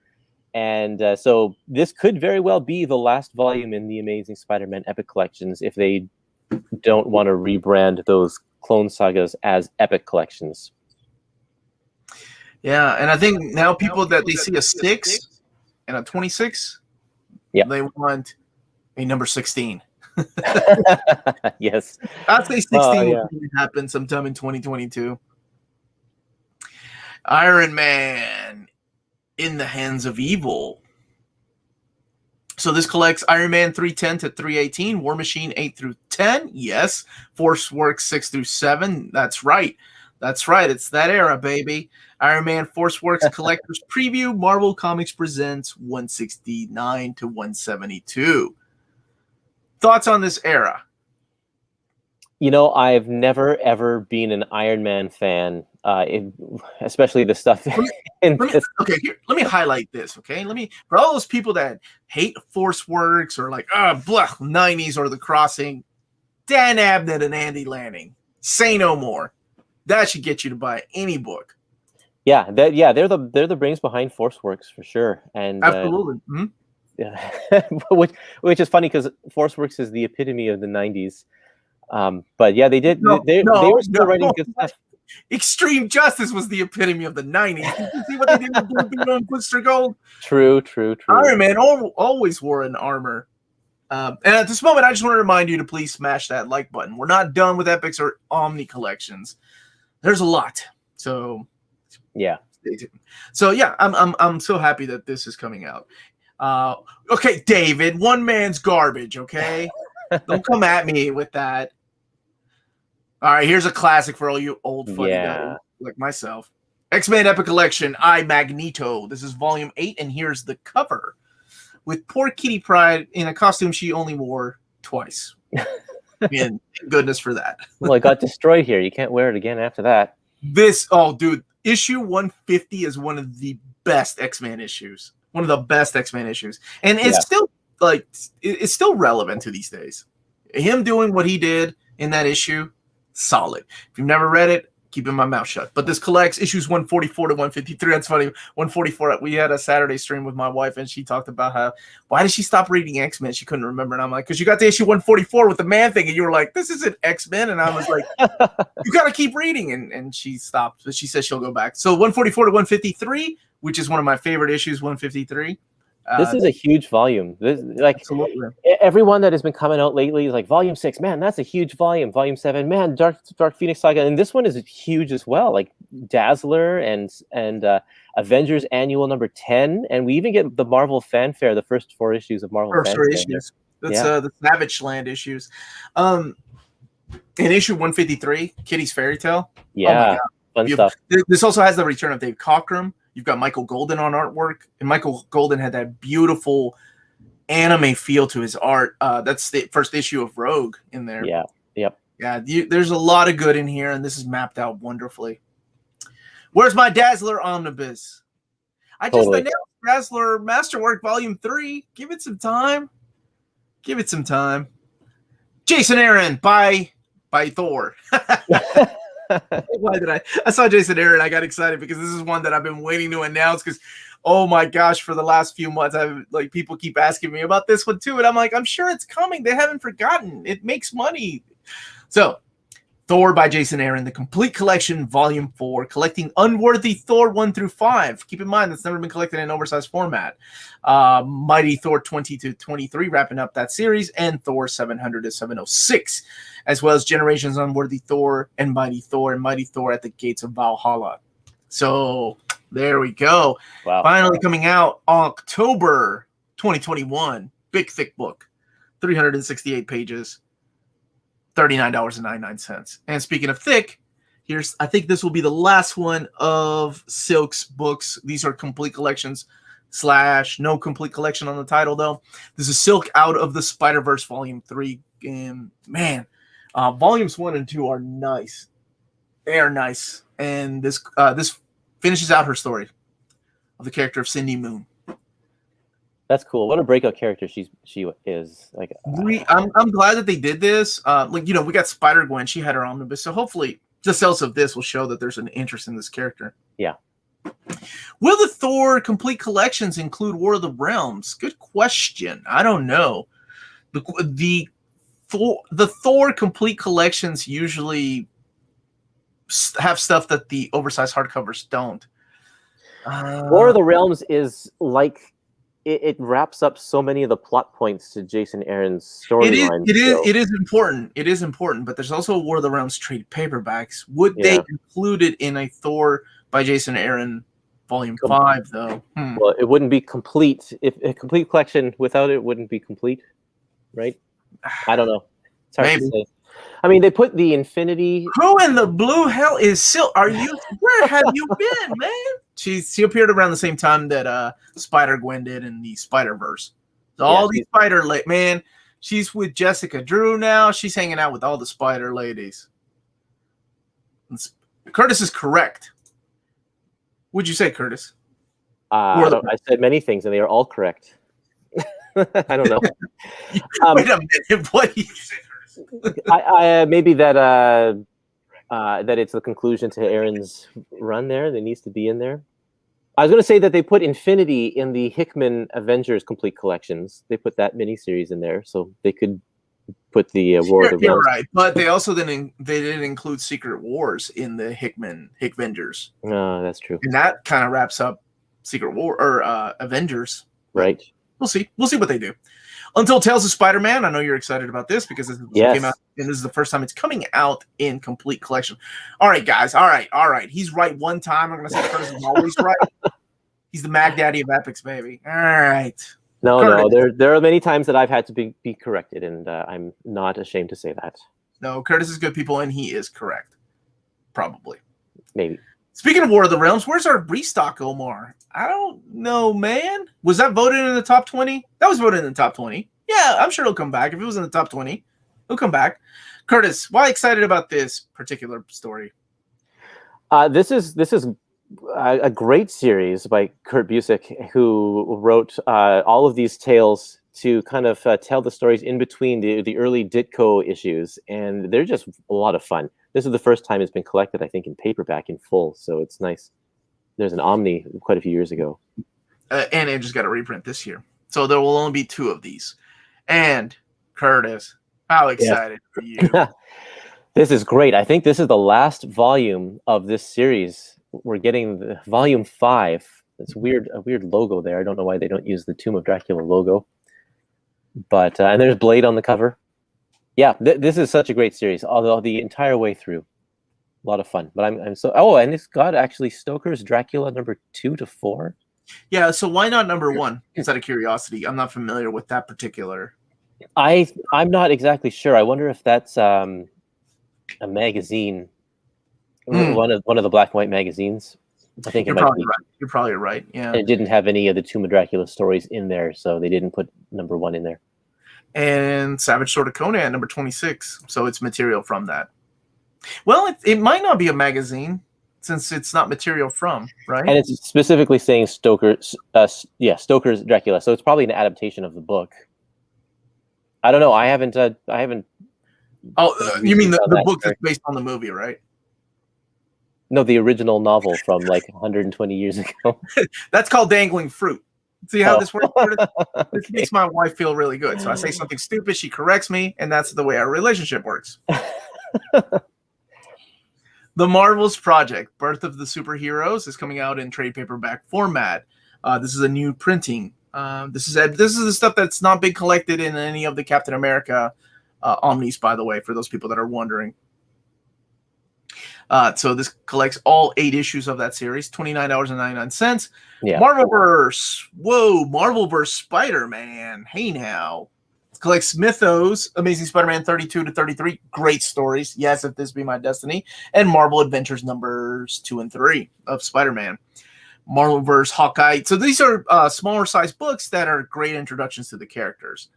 And so this could very well be the last volume in the Amazing Spider-Man Epic collections if they don't want to rebrand those Clone Sagas as Epic collections. Yeah, and I think now people that they see a 6 and a 26, they want a number 16. Yes. I'd say 16 will happen sometime in 2022. Iron Man in the Hands of Evil. So this collects Iron Man 310 to 318, War Machine 8 through 10. Yes. Force Works 6 through 7. That's right. It's that era, baby. Iron Man Force Works Collector's Preview. Marvel Comics presents 169 to 172. Thoughts on this era? I've never ever been an Iron Man fan, especially the stuff. Let me highlight this. Okay, for all those people that hate Force Works or like 90s or The Crossing, Dan Abnett and Andy Lanning, say no more. That should get you to buy any book. Yeah, they're the brains behind Force Works for sure, and absolutely. Yeah, which is funny because Force Works is the epitome of the 90s. But yeah, they were still writing good stuff. Extreme Justice was the epitome of the 90s. Did you see what they did with Blue and Quister Gold? True. Iron Man always wore an armor. And at this moment, I just want to remind you to please smash that like button. We're not done with Epics or Omni collections. There's a lot. So yeah. Stay tuned. So yeah, I'm so happy that this is coming out. Okay, David, one man's garbage, okay? Don't come at me with that. All right, here's a classic for all you old funny guys like myself. X-Men Epic Collection, I Magneto. This is volume 8, and here's the cover with poor Kitty Pryde in a costume she only wore twice. And goodness for that. Well, it got destroyed here. You can't wear it again after that. Dude, issue 150 is one of the best X-Men issues. One of the best X-Men issues. And it's still like it's still relevant to these days. Him doing what he did in that issue, solid. If you've never read it, keeping my mouth shut. But this collects issues 144 to 153. That's funny. 144. We had a Saturday stream with my wife, and she talked about how why did she stop reading X-Men? She couldn't remember, and I'm like, because you got to issue 144 with the man thing, and you were like, this isn't X-Men, and I was like, you got to keep reading, and she stopped, but she says she'll go back. So 144 to 153, which is one of my favorite issues. 153. This is a huge volume. This, like, absolutely. Everyone that has been coming out lately is like, Volume 6, man, that's a huge volume. Volume 7, man, Dark Phoenix Saga, and this one is huge as well. Like Dazzler and Avengers Annual number 10, and we even get the Marvel Fanfare, the first 4 issues of Marvel Fanfare. Issues. That's the Savage Land issues. In issue 153, Kitty's Fairy Tale. Yeah, fun stuff. This also has the return of Dave Cockrum. You've got Michael Golden on artwork, and Michael Golden had that beautiful anime feel to his art. That's the first issue of Rogue in there. Yeah, yep. Yeah, there's a lot of good in here, and this is mapped out wonderfully. Where's my Dazzler Omnibus? I just announced Dazzler Masterwork Volume 3. Give it some time. Give it some time. Jason Aaron by Thor. Why did I saw Jason Aaron, I got excited because this is one that I've been waiting to announce because oh my gosh, for the last few months I've like people keep asking me about this one too, and I'm like, I'm sure it's coming. They haven't forgotten. It makes money. So Thor by Jason Aaron, the complete collection, volume 4, collecting Unworthy Thor 1 through 5. Keep in mind that's never been collected in oversized format. Mighty Thor 20 to 23, wrapping up that series, and Thor 700 to 706, as well as Generations Unworthy Thor and Mighty Thor at the Gates of Valhalla. So there we go. Wow. Finally coming out October 2021. Big thick book, 368 pages. $39.99. And speaking of thick, I think this will be the last one of Silk's books. These are complete collections / no complete collection on the title though. This is Silk Out of the Spider-Verse Volume 3. And man, volumes 1 and 2 are nice. They are nice. And this finishes out her story of the character of Cindy Moon. That's cool. What a breakout character she is. Like, I'm glad that they did this. We got Spider-Gwen. She had her omnibus, so hopefully the sales of this will show that there's an interest in this character. Yeah. Will the Thor complete collections include War of the Realms? Good question. I don't know. The Thor complete collections usually have stuff that the oversized hardcovers don't. War of the Realms is like. It wraps up so many of the plot points to Jason Aaron's storyline. It is important. It is important, but there's also a War of the Realms trade paperbacks. Would they include it in a Thor by Jason Aaron Volume 5, though? Well, it wouldn't be complete. If a complete collection without it wouldn't be complete, right? I don't know. It's hard to say. I mean, they put the Infinity. Who in the blue hell is Silk? Where have you been, man? She appeared around the same time that Spider-Gwen did in the Spider-Verse. All these man, she's with Jessica Drew now. She's hanging out with all the Spider ladies. Kurtis is correct. Would you say, Kurtis? I said many things, and they are all correct. I don't know. Wait a minute. What did you say, Kurtis? Maybe that it's the conclusion to Aaron's run there that needs to be in there. I was going to say that they put Infinity in the Hickman Avengers complete collections. They put that miniseries in there, so they could put the War of the Realms. You're right, but they also didn't include Secret Wars in the Avengers. No, that's true. And that kind of wraps up Secret War or Avengers. Right. We'll see. We'll see what they do. Until Tales of Spider-Man, I know you're excited about this because this came out, and this is the first time it's coming out in complete collection. All right, guys. All right. He's right one time. I'm going to say Curtis is always right. He's the Mag Daddy of Epics, baby. All right. No. There are many times that I've had to be corrected, and I'm not ashamed to say that. No, Curtis is good people, and he is correct. Probably. Maybe. Speaking of War of the Realms, where's our restock, Omar? I don't know, man. Was that voted in the top 20? That was voted in the top 20. Yeah, I'm sure it'll come back. If it was in the top 20, it'll come back. Curtis, why excited about this particular story? This is a great series by Kurt Busiek, who wrote all of these tales to kind of tell the stories in between the early Ditko issues, and they're just a lot of fun. This is the first time it's been collected, I think, in paperback in full, so it's nice. There's an Omni quite a few years ago. And it just got a reprint this year. So there will only be 2 of these. And Kurtis, how excited for you. This is great. I think this is the last volume of this series. We're getting the volume 5. It's weird, a weird logo there. I don't know why they don't use the Tomb of Dracula logo. But and there's Blade on the cover. Yeah, this is such a great series. Although the entire way through, a lot of fun. But I'm so and it's got actually Stoker's Dracula number 2 to 4. Yeah, so why not number 1? Just out of curiosity, I'm not familiar with that particular. I'm not exactly sure. I wonder if that's a magazine, one of the black and white magazines. I think you're probably right. You're probably right. Yeah, and it didn't have any of the Tomb of Dracula stories in there, so they didn't put number 1 in there. And Savage Sword of Conan number 26, so it's material from that. Well, it might not be a magazine since it's not material from, right? And it's specifically saying Stoker's Dracula, so it's probably an adaptation of the book. I don't know. I haven't. Oh, you mean the book that's based on the movie, right? No, the original novel from like 120 years ago. That's called dangling fruit. See how this works? This makes my wife feel really good. So I say something stupid, she corrects me, and that's the way our relationship works. The Marvels Project, Birth of the Superheroes, is coming out in trade paperback format. This is a new printing. This is the stuff that's not been collected in any of the Captain America omnis, by the way, for those people that are wondering. So this collects all 8 issues of that series, $29.99. Yeah. Marvelverse. Whoa, Marvelverse Spider-Man. Hey now. It collects Mythos, Amazing Spider-Man 32 to 33. Great stories. Yes, if this be my destiny. And Marvel Adventures numbers 2 and 3 of Spider-Man. Marvelverse Hawkeye. So these are smaller size books that are great introductions to the characters.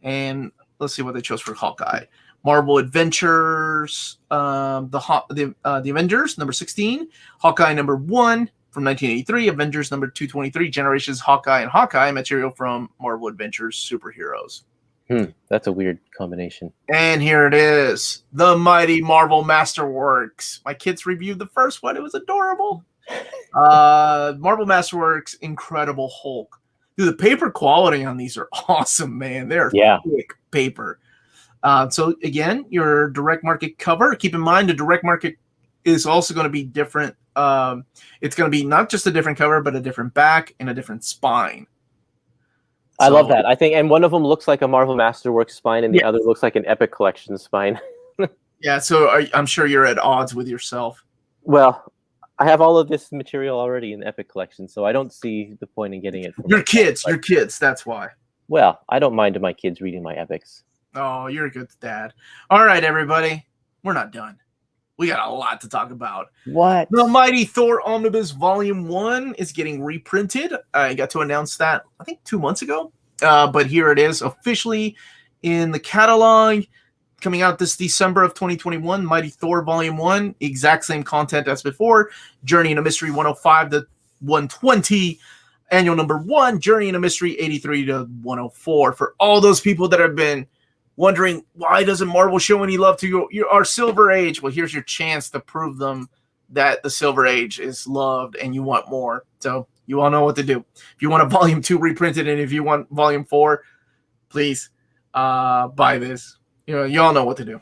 And let's see what they chose for Hawkeye. Marvel Adventures, the Avengers, number 16. Hawkeye, number 1 from 1983. Avengers, number 223. Generations Hawkeye and Hawkeye, material from Marvel Adventures Superheroes. That's a weird combination. And here it is. The Mighty Marvel Masterworks. My kids reviewed the first one. It was adorable. Marvel Masterworks Incredible Hulk. Dude, the paper quality on these are awesome, man. They're thick paper. So again, your direct market cover. Keep in mind the direct market is also going to be different. It's going to be not just a different cover, but a different back and a different spine. I love that. I think, and one of them looks like a Marvel Masterworks spine, and the other looks like an Epic Collection spine. Yeah, so I'm sure you're at odds with yourself. Well, I have all of this material already in the Epic Collection, so I don't see the point in getting it from your kids. Your kids, that's why. Well, I don't mind my kids reading my epics. Oh, you're a good dad. All right, everybody. We're not done. We got a lot to talk about. What? The Mighty Thor Omnibus Volume 1 is getting reprinted. I got to announce that, I think, 2 months ago. But here it is, officially in the catalog. Coming out this December of 2021. Mighty Thor Volume 1. Exact same content as before. Journey into Mystery 105 to 120. Annual number 1. Journey into Mystery 83 to 104. For all those people that have been wondering, why doesn't Marvel show any love to our Silver Age? Well, here's your chance to prove them that the Silver Age is loved and you want more. So you all know what to do. If you want a Volume 2 reprinted and if you want Volume 4, please buy this. You all know what to do.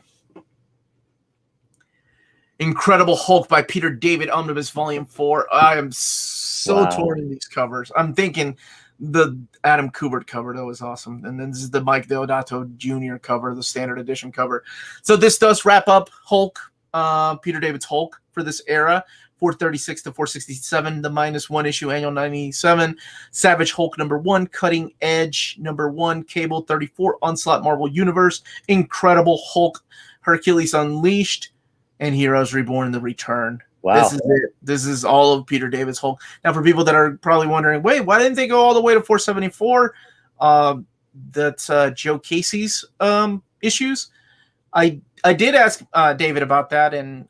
Incredible Hulk by Peter David Omnibus Volume 4. I am so torn in these covers. I'm thinking the Adam Kubert cover, that was awesome. And then this is the Mike Deodato Jr. cover, the standard edition cover. So this does wrap up Hulk, Peter David's Hulk for this era. 436 to 467, the -1 issue, annual 97. Savage Hulk number 1, Cutting Edge number 1, Cable 34, Onslaught Marvel Universe, Incredible Hulk, Hercules Unleashed, and Heroes Reborn: The Return. Wow. This is it. This is all of Peter David's Hulk. Now, for people that are probably wondering, wait, why didn't they go all the way to 474? That's Joe Casey's issues. I did ask David about that, and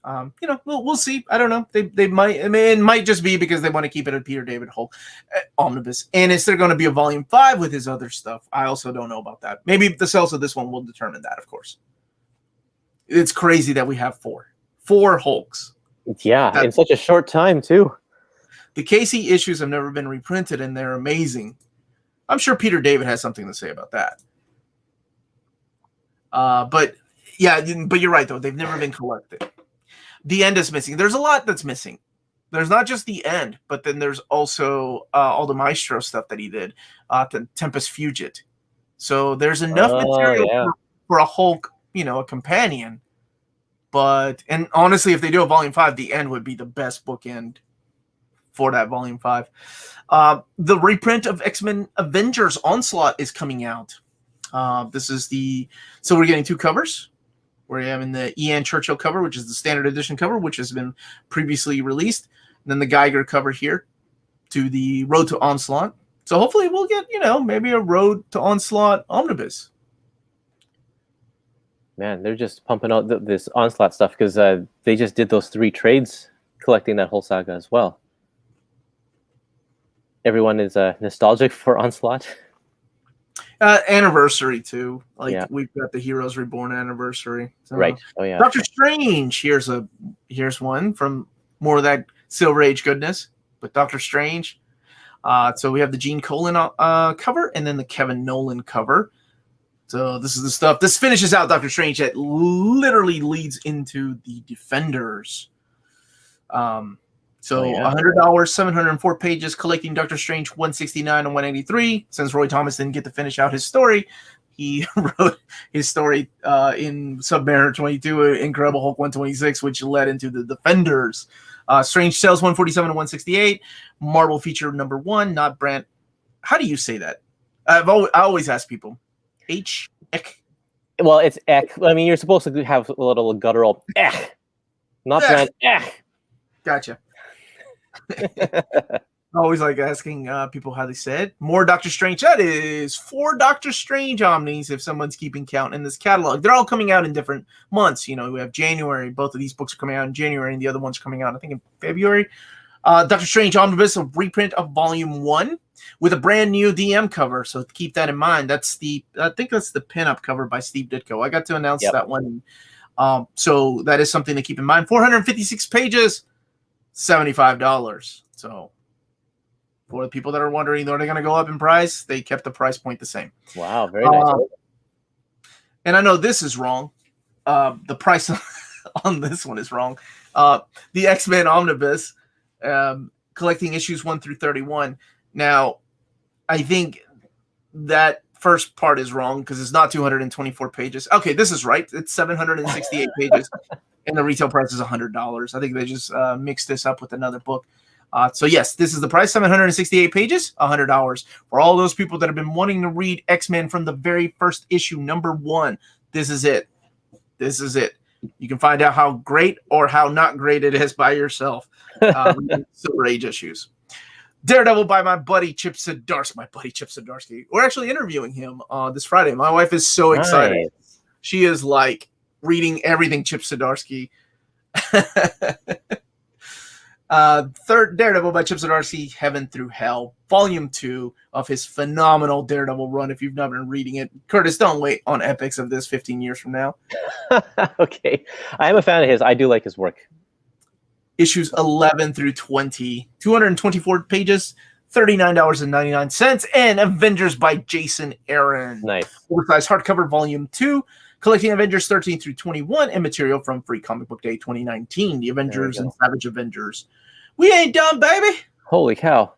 we'll see. I don't know. They might. I mean, it might just be because they want to keep it a Peter David Hulk omnibus, and is there going to be a volume 5 with his other stuff? I also don't know about that. Maybe the sales of this one will determine that. Of course, it's crazy that we have four Hulks. Yeah, in such a short time too. The Casey issues have never been reprinted, and they're amazing. I'm sure Peter David has something to say about that. But you're right, though. They've never been collected. The end is missing. There's a lot that's missing. There's not just the end, but then there's also all the Maestro stuff that he did, the Tempest Fugit. So there's enough material for a Hulk, a companion. And honestly, if they do a volume 5, the end would be the best bookend for that volume 5. The reprint of X-Men Avengers Onslaught is coming out. This is so we're getting 2 covers. We're having the Ian Churchill cover, which is the standard edition cover, which has been previously released. And then the Geiger cover here to the Road to Onslaught. So hopefully we'll get, maybe a Road to Onslaught omnibus. Man, they're just pumping out this Onslaught stuff because they just did those 3 trades collecting that whole saga as well. Everyone is nostalgic for Onslaught. Anniversary too. We've got the Heroes Reborn anniversary. So, right. Oh yeah. Doctor Strange. Here's one from more of that Silver Age goodness. But Doctor Strange. So we have the Gene Colan cover and then the Kevin Nolan cover. So this is the stuff. This finishes out Doctor Strange that literally leads into the Defenders. $100, 704 pages, collecting Doctor Strange 169 and 183. Since Roy Thomas didn't get to finish out his story, he wrote his story in Submariner 22, Incredible Hulk 126, which led into the Defenders. Strange Sales 147 and 168. Marvel feature number 1, not Brant. How do you say that? I always ask people. Ek. Well, it's Ek. I mean, you're supposed to have a little guttural Ek. Not Brant Ek. Gotcha. I always like asking people how they said. More Doctor Strange. That is 4 Doctor Strange omnis if someone's keeping count in this catalog. They're all coming out in different months. We have January. Both of these books are coming out in January, and the other one's coming out, I think, in February. Doctor Strange Omnibus, a reprint of Volume 1 with a brand new DM cover. So keep that in mind. I think that's the pinup cover by Steve Ditko. I got to announce that one. So that is something to keep in mind. 456 pages. $75. So for the people that are wondering, are they going to go up in price? They kept the price point the same. Wow, very nice. And I know this is wrong. The price on this one is wrong. The X-Men Omnibus, collecting issues 1 through 31. Now, I think that first part is wrong because it's not 224 pages. Okay, this is right. It's 768 pages. And the retail price is $100. I think they just mixed this up with another book. So yes, this is the price, 768 pages, $100. For all those people that have been wanting to read X-Men from the very first issue, number 1, this is it. This is it. You can find out how great or how not great it is by yourself. Silver Age issues. Daredevil by my buddy Chip Zdarsky. We're actually interviewing him this Friday. My wife is so excited. Nice. She is like reading everything Chip Zdarsky. Third Daredevil by Chip Zdarsky, Heaven Through Hell, Volume 2 of his phenomenal Daredevil run. If you've not been reading it, Kurtis, don't wait on epics of this 15 years from now. Okay. I am a fan of his. I do like his work. Issues 11 through 20, 224 pages, $39.99, and Avengers by Jason Aaron. Nice. Oversized hardcover, Volume 2. Collecting Avengers 13 through 21 and material from Free Comic Book Day 2019. The Avengers and Savage Avengers. We ain't done, baby. Holy cow.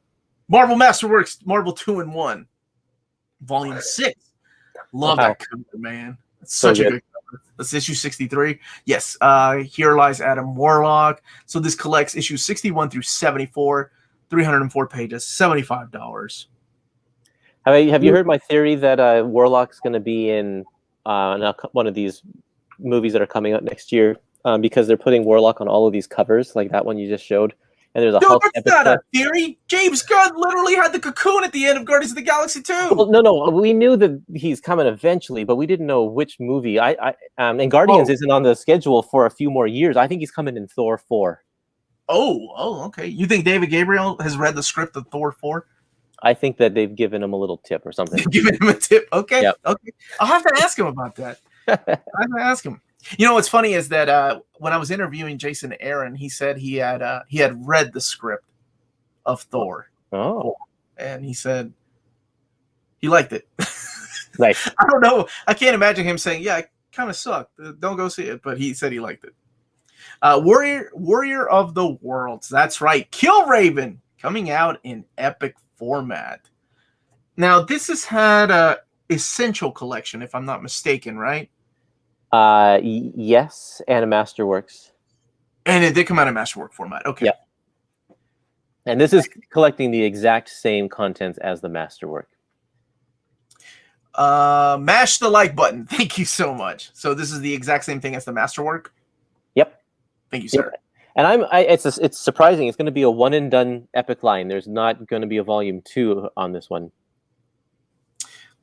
Marvel Masterworks, Marvel 2-in-1. Volume 6. Love that cover, man. It's such a good cover. That's issue 63. Yes. Here Lies Adam Warlock. So this collects issues 61 through 74. 304 pages. $75. Have you heard my theory that Warlock's going to be in one of these movies that are coming out next year, because they're putting Warlock on all of these covers, like that one you just showed. and there's a Dude, Hulk that's epic not clip. a theory. James Gunn literally had the cocoon at the end of Guardians of the Galaxy 2. Well, no, we knew that he's coming eventually, but we didn't know which movie. And Guardians isn't on the schedule for a few more years. I think he's coming in Thor 4. Okay. You think David Gabriel has read the script of Thor 4? I think that they've given him a little tip or something. Giving him a tip. Okay. Yep. Okay. I'll have to ask him about that. I'll have to ask him. You know what's funny is that when I was interviewing Jason Aaron, he said he had read the script of Thor. Oh. And he said he liked it. Nice. I don't know. I can't imagine him saying, "Yeah, it kind of sucked. Don't go see it." But he said he liked it. Warrior of the Worlds. That's right. Killraven coming out in epic format. Now, this has had a Essential collection, if I'm not mistaken, right? Yes, and a Masterworks. And it did come out in Masterwork format. Okay. Yep. And this is collecting the exact same contents as the Masterwork. Mash the like button. Thank you so much. So this is the exact same thing as the Masterwork? Yep. Thank you, sir. Yep. And it's surprising. It's going to be a one and done epic line. There's not going to be a volume 2 on this one.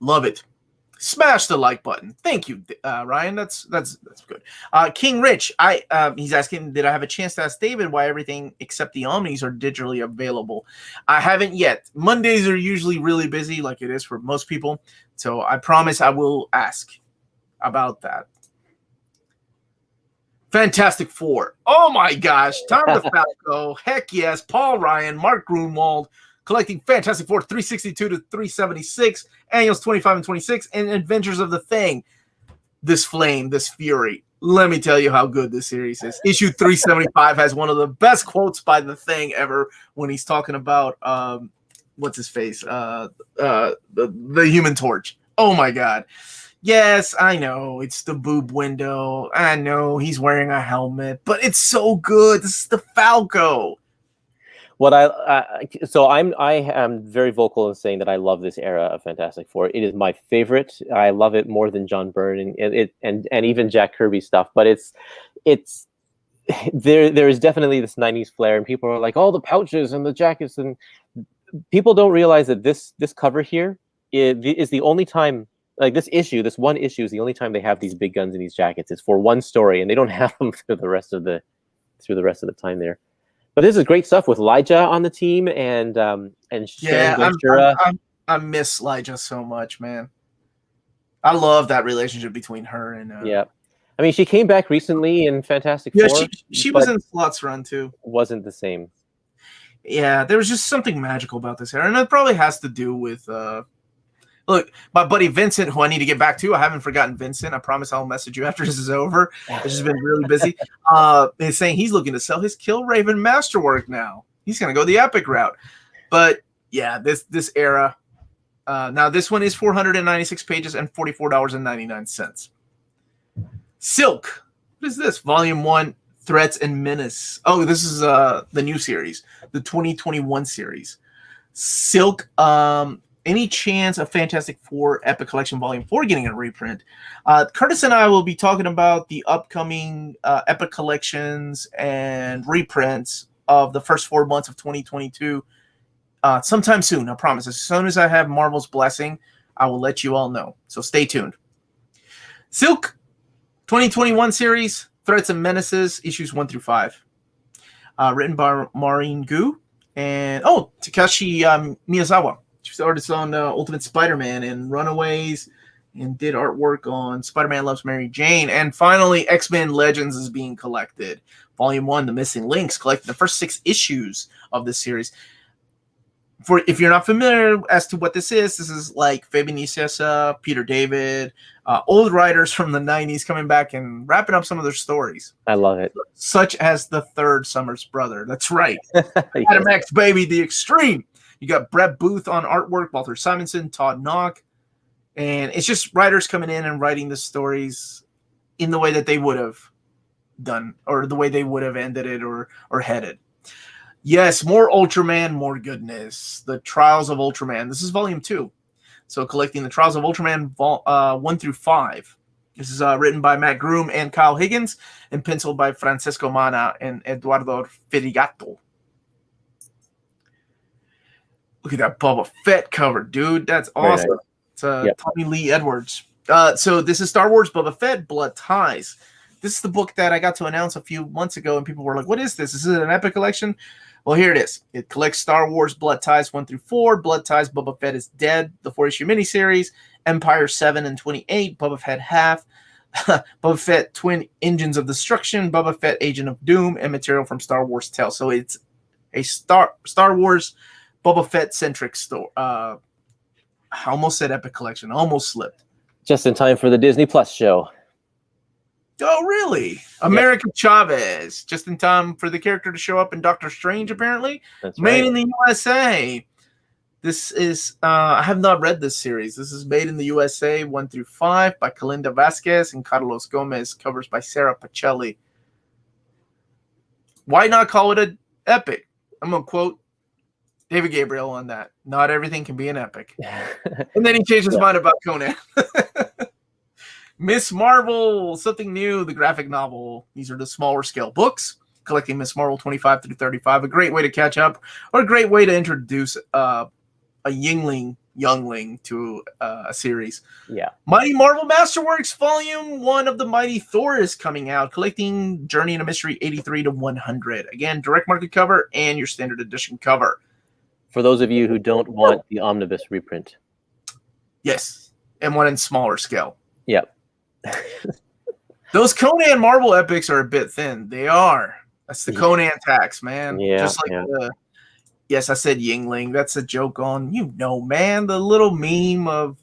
Love it. Smash the like button. Thank you, Ryan. That's good. King Rich, he's asking, did I have a chance to ask David why everything except the Omnis are digitally available? I haven't yet. Mondays are usually really busy, like it is for most people. So I promise I will ask about that. Fantastic Four. Oh my gosh. Tom DeFalco. Heck yes. Paul Ryan, Mark Grunwald, collecting Fantastic Four 362 to 376, Annuals 25 and 26, and Adventures of the Thing. This Flame, this Fury. Let me tell you how good this series is. Issue 375 has one of the best quotes by the Thing ever when he's talking about what's his face? The Human Torch. Oh my god. Yes, I know it's the boob window. I know he's wearing a helmet, but it's so good. This is the Falco. What I am very vocal in saying that I love this era of Fantastic Four. It is my favorite. I love it more than John Byrne and even Jack Kirby stuff. But it's there is definitely this 90s flair, and people are like, all the pouches and the jackets, and people don't realize that this cover here is the only time. Like this one issue is the only time they have these big guns in these jackets. It's for one story, and they don't have them through the rest of the time there. But this is great stuff with Elijah on the team and yeah, I miss Elijah so much, man. I love that relationship between her and yeah. I mean, she came back recently in Fantastic Four. Yeah, she was in Slot's run too. Wasn't the same. Yeah, there was just something magical about this era, and it probably has to do with look, my buddy Vincent, who I need to get back to. I haven't forgotten Vincent. I promise I'll message you after this is over. It's just been really busy. He's saying he's looking to sell his Killraven Masterwork now. He's going to go the epic route. But, yeah, this era. Now, this one is 496 pages and $44.99. Silk. What is this? Volume 1, Threats and Menace. Oh, this is the new series, the 2021 series. Silk, any chance of Fantastic Four Epic Collection Volume 4 getting a reprint? Kurtis and I will be talking about the upcoming Epic Collections and reprints of the first 4 months of 2022 sometime soon, I promise. As soon as I have Marvel's blessing, I will let you all know. So stay tuned. Silk 2021 series, Threats and Menaces, issues 1 through 5. Written by Maureen Gu and Takashi Miyazawa. She's artist on Ultimate Spider-Man and Runaways, and did artwork on Spider-Man Loves Mary Jane. And finally, X-Men Legends is being collected. Volume 1, The Missing Links, collecting the first 6 issues of this series. If you're not familiar as to what this is like Fabian Nicieza, Peter David, old writers from the 90s coming back and wrapping up some of their stories. I love it. Such as the third Summers brother. That's right. Adam X, baby, the extreme. You got Brett Booth on artwork, Walter Simonson, Todd Knock. And it's just writers coming in and writing the stories in the way that they would have done, or the way they would have ended it or headed. Yes, more Ultraman, more goodness. The Trials of Ultraman. This is volume 2. So collecting the Trials of Ultraman 1 through 5. This is written by Matt Groom and Kyle Higgins and penciled by Francesco Mana and Eduardo Ferigato. Look at that Boba Fett cover, dude. That's awesome. Nice. It's Tommy Lee Edwards. So this is Star Wars Boba Fett Blood Ties. This is the book that I got to announce a few months ago, and people were like, what is this? Is it an epic collection? Well, here it is. It collects Star Wars Blood Ties 1 through 4. Blood Ties Boba Fett is Dead, the 4-issue miniseries. Empire 7 and 28. Boba Fett Half. Boba Fett Twin Engines of Destruction. Boba Fett Agent of Doom, and material from Star Wars Tales. So it's a Star Wars Boba Fett-centric store. I almost said epic collection. Almost slipped. Just in time for the Disney Plus show. Oh, really? America Chavez. Just in time for the character to show up in Doctor Strange, apparently. That's Made right. in the USA. This is, I have not read this series. This is Made in the USA 1 through 5 by Kalinda Vasquez and Carlos Gomez. Covers by Sarah Pacelli. Why not call it an epic? I'm going to quote David Gabriel on that. Not everything can be an epic. And then he changed his mind about Conan. Ms.Marvel, something new, the graphic novel. These are the smaller scale books. Collecting Ms.Marvel 25 through 35. A great way to catch up, or a great way to introduce a youngling to a series. Yeah. Mighty Marvel Masterworks Volume 1 of the Mighty Thor is coming out. Collecting Journey into Mystery 83 to 100. Again, direct market cover and your standard edition cover. For those of you who don't want the omnibus reprint. Yes, and one in smaller scale. Yep. Those Conan Marvel epics are a bit thin. They are. That's the Conan tax, man. Yeah. Just like the. Yes, I said Yingling. That's a joke on, man, the little meme of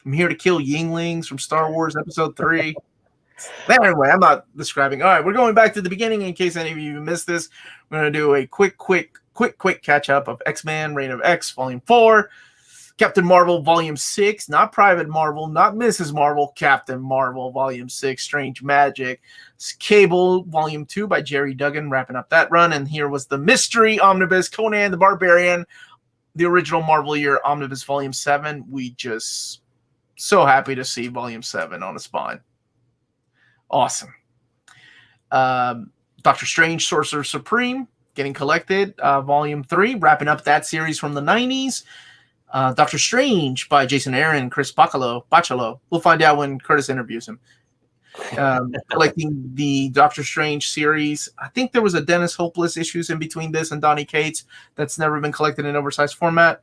I'm here to kill Yinglings from Star Wars Episode 3. Anyway, I'm not describing. All right, we're going back to the beginning in case any of you missed this. We're going to do a quick catch up of X-Men Reign of X Volume 4. Captain Marvel Volume 6, not Private Marvel, not Ms. Marvel, Captain Marvel Volume 6, Strange Magic. Cable Volume 2 by Jerry Duggan, wrapping up that run. And here was the Mystery Omnibus, Conan the Barbarian, the original Marvel Year Omnibus Volume 7. We just so happy to see Volume 7 on the spine. Awesome. Doctor Strange, Sorcerer Supreme, getting collected. Volume 3, wrapping up that series from the 90s. Doctor Strange by Jason Aaron and Chris Bachalo. We'll find out when Kurtis interviews him. Collecting the Doctor Strange series. I think there was a Dennis Hopeless issues in between this and Donny Cates that's never been collected in oversized format.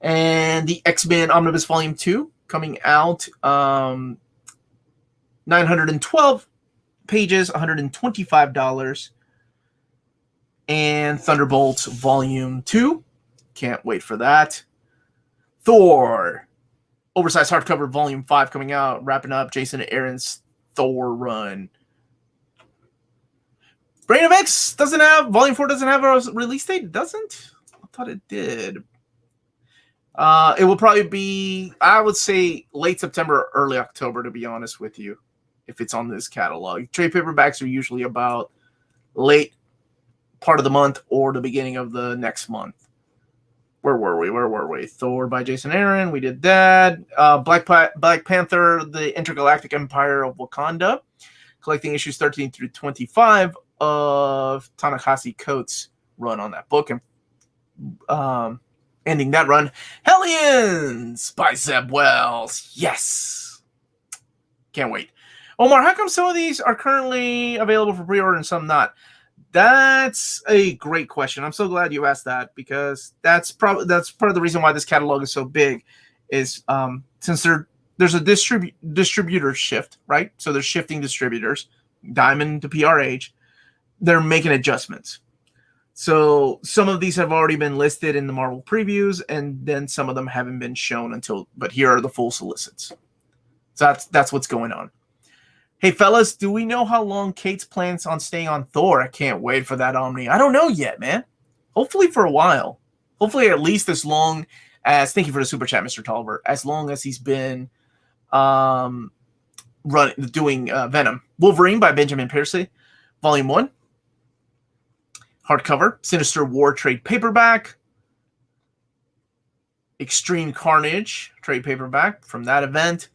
And the X-Men Omnibus Volume 2 coming out. 912 pages, $125. And Thunderbolts Volume 2. Can't wait for that. Thor. Oversized hardcover Volume 5 coming out. Wrapping up Jason Aaron's Thor run. Reign of X doesn't have... Volume 4 doesn't have a release date? It doesn't? I thought it did. It will probably be, I would say, late September or early October, to be honest with you, if it's on this catalog. Trade paperbacks are usually about late part of the month or the beginning of the next month. Where were we? Thor by Jason Aaron. We did that. Black Panther, the Intergalactic Empire of Wakanda. Collecting issues 13 through 25 of Ta-Nehisi Coates' run on that book. And ending that run, Hellions by Zeb Wells. Yes. Can't wait. Omar, how come some of these are currently available for pre-order and some not? That's a great question. I'm so glad you asked that, because that's part of the reason why this catalog is so big. Is since there's a distributor shift, right? So they're shifting distributors, Diamond to PRH. They're making adjustments. So some of these have already been listed in the Marvel previews, and then some of them haven't been shown but here are the full solicits. So that's what's going on. Hey, fellas, do we know how long Kate's plans on staying on Thor? I can't wait for that Omni. I don't know yet, man. Hopefully for a while. Hopefully at least as long as, thank you for the super chat, Mr. Tolliver, as long as he's been doing Venom. Wolverine by Benjamin Percy, Volume 1. Hardcover. Sinister War trade paperback. Extreme Carnage trade paperback from that event.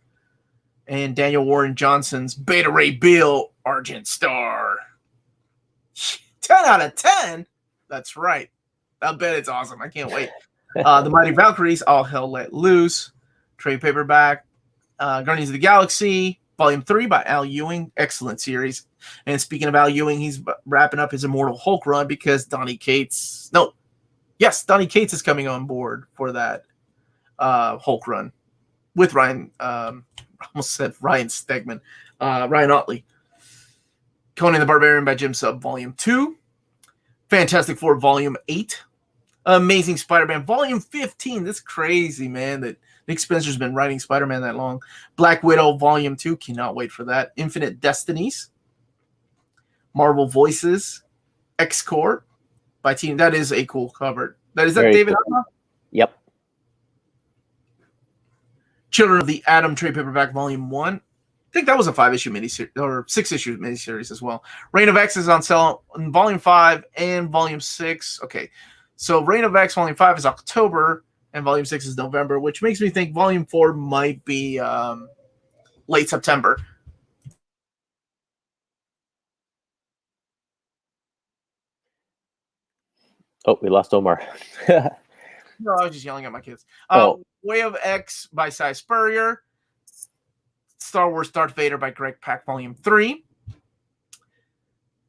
And Daniel Warren Johnson's Beta Ray Bill Argent Star. 10 out of 10? That's right. I bet it's awesome. I can't wait. The Mighty Valkyries, All Hell Let Loose, trade paperback. Guardians of the Galaxy, Volume 3 by Al Ewing. Excellent series. And speaking of Al Ewing, he's wrapping up his Immortal Hulk run because Donny Cates is coming on board for that Hulk run with Ryan. Almost said Ryan Stegman. Ryan Otley. Conan the Barbarian by Jim Zub, Volume 2. Fantastic Four, Volume 8. Amazing Spider-Man, Volume 15. This is crazy, man, that Nick Spencer's been writing Spider-Man that long. Black Widow, Volume 2. Cannot wait for that. Infinite Destinies. Marvel Voices. X-Corp by Team. That is a cool cover. Is that Very David cool. Alma? Yep. Children of the Atom trade paperback, Volume 1. I think that was a 5-issue miniseries or 6-issue miniseries as well. Reign of X is on sale in Volume 5 and Volume 6. Okay, so Reign of X Volume 5 is October and Volume 6 is November, which makes me think Volume 4 might be late September. Oh, we lost Omar. No, I was just yelling at my kids. Way of X by Cy Spurrier. Star Wars Darth Vader by Greg Pak, Volume 3.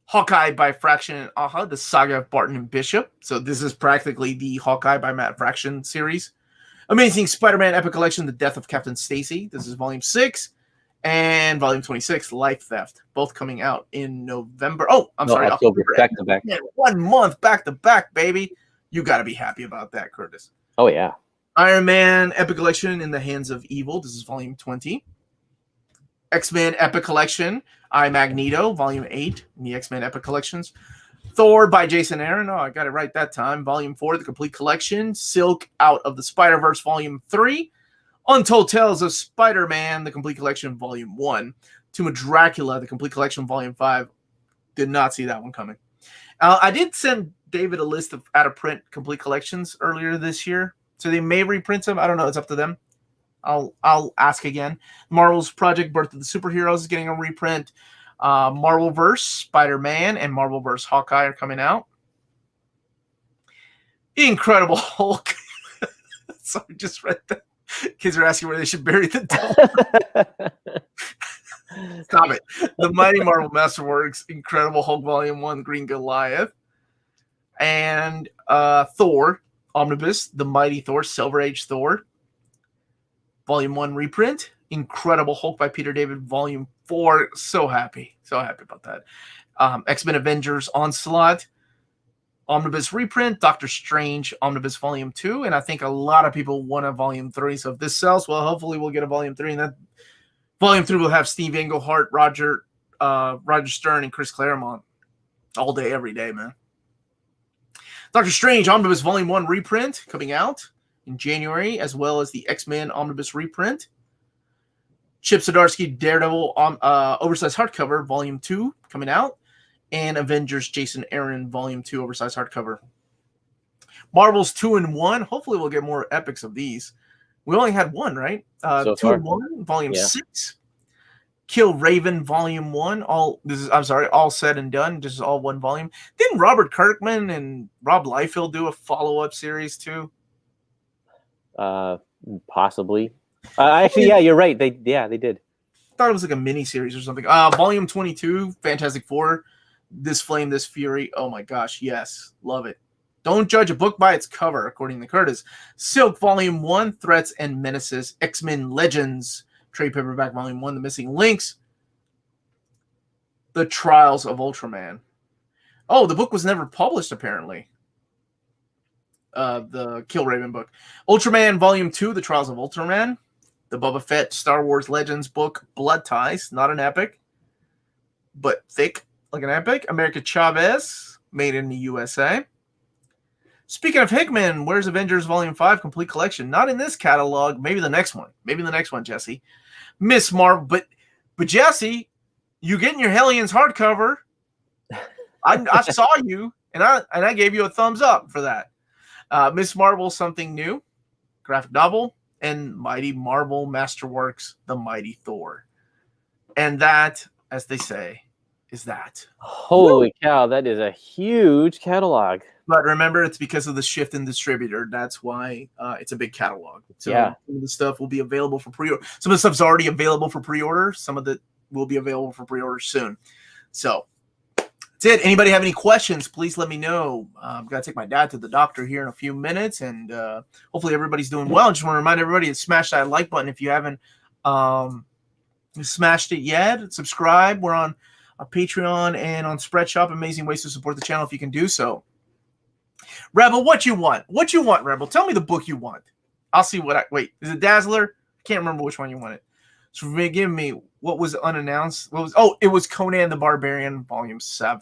Hawkeye by Fraction and Aha, the saga of Barton and Bishop. So this is practically the Hawkeye by Matt Fraction series. Amazing Spider-Man Epic Collection, The Death of Captain Stacy. This is Volume 6. And Volume 26, Life Theft. Both coming out in November. Oh, I'm sorry. October. Back to back. Man, 1 month back to back, baby. You got to be happy about that, Kurtis. Oh, yeah. Iron Man Epic Collection, In the Hands of Evil. This is Volume 20. X-Men Epic Collection, I Magneto, Volume 8 in the X-Men Epic Collections. Thor by Jason Aaron. Oh, I got it right that time. Volume 4, The Complete Collection. Silk Out of the Spider-Verse, Volume 3. Untold Tales of Spider-Man, The Complete Collection, Volume 1. Tomb of Dracula, The Complete Collection, Volume 5. Did not see that one coming. I did send David a list of out-of-print complete collections earlier this year, so they may reprint them. I don't know. It's up to them. I'll ask again. Marvel's Project Birth of the Superheroes is getting a reprint. Marvelverse, Spider-Man, and Marvelverse Hawkeye are coming out. Incredible Hulk. Sorry, just read that. Kids are asking where they should bury the doll. Stop it. The Mighty Marvel Masterworks, Incredible Hulk Volume 1, Green Goliath. And Thor, Omnibus, The Mighty Thor, Silver Age Thor. Volume 1 reprint. Incredible Hulk by Peter David, Volume 4. So happy. So happy about that. X-Men Avengers Onslaught. Omnibus reprint. Doctor Strange Omnibus Volume 2. And I think a lot of people want a Volume 3. So if this sells, well, hopefully we'll get a Volume 3. And that Volume 3 will have Steve Englehart, Roger Stern, and Chris Claremont. All day, every day, man. Doctor Strange Omnibus Volume 1 reprint coming out in January, as well as the X-Men Omnibus reprint. Chip Zdarsky Daredevil oversized hardcover Volume 2 coming out, and Avengers Jason Aaron Volume 2 oversized hardcover. Marvel's 2-in-1. Hopefully we'll get more epics of these. We only had one, right? So 2-in-1, Volume 6. Killraven Volume 1. All said and done. This is all one volume. Didn't Robert Kirkman and Rob Liefeld do a follow-up series too? Possibly. Actually, yeah, you're right. They did. Thought it was like a mini series or something. Volume 22, Fantastic Four. This Flame, This Fury. Oh my gosh, yes, love it. Don't judge a book by its cover, according to Kurtis. Silk Volume 1, Threats and Menaces. X-Men Legends, trade paperback Volume 1, The Missing Links. The Trials of Ultraman. Oh, the book was never published, apparently. The Killraven book. Ultraman Volume 2, The Trials of Ultraman. The Boba Fett Star Wars Legends book, Blood Ties. Not an epic, but thick like an epic. America Chavez, made in the USA. Speaking of Hickman, where's Avengers Volume 5 Complete Collection? Not in this catalog. Maybe the next one. Maybe the next one, Jesse. Ms.Marvel. But Jesse, you getting your Hellions hardcover. I saw you, and I gave you a thumbs up for that. Ms.Marvel, Something New, graphic novel, and Mighty Marvel Masterworks, The Mighty Thor. And that, as they say, is that? Holy cow, that is a huge catalog. But remember, it's because of the shift in distributor. That's why it's a big catalog. So Yeah. some of the stuff will be available for pre-order. Some of the stuff's already available for pre-order. Some of it will be available for pre-order soon. So that's it. Anybody have any questions, please let me know. I've got to take my dad to the doctor here in a few minutes, and hopefully everybody's doing well. I just want to remind everybody to smash that like button if you haven't smashed it yet. Subscribe. We're on Patreon and on Spreadshop. Amazing ways to support the channel if you can do so. Rebel, what you want? What you want, Rebel? Tell me the book you want. I'll see what I... Wait, is it Dazzler? I can't remember which one you wanted. So give me what was unannounced. What was... Oh, it was Conan the Barbarian, Volume 7.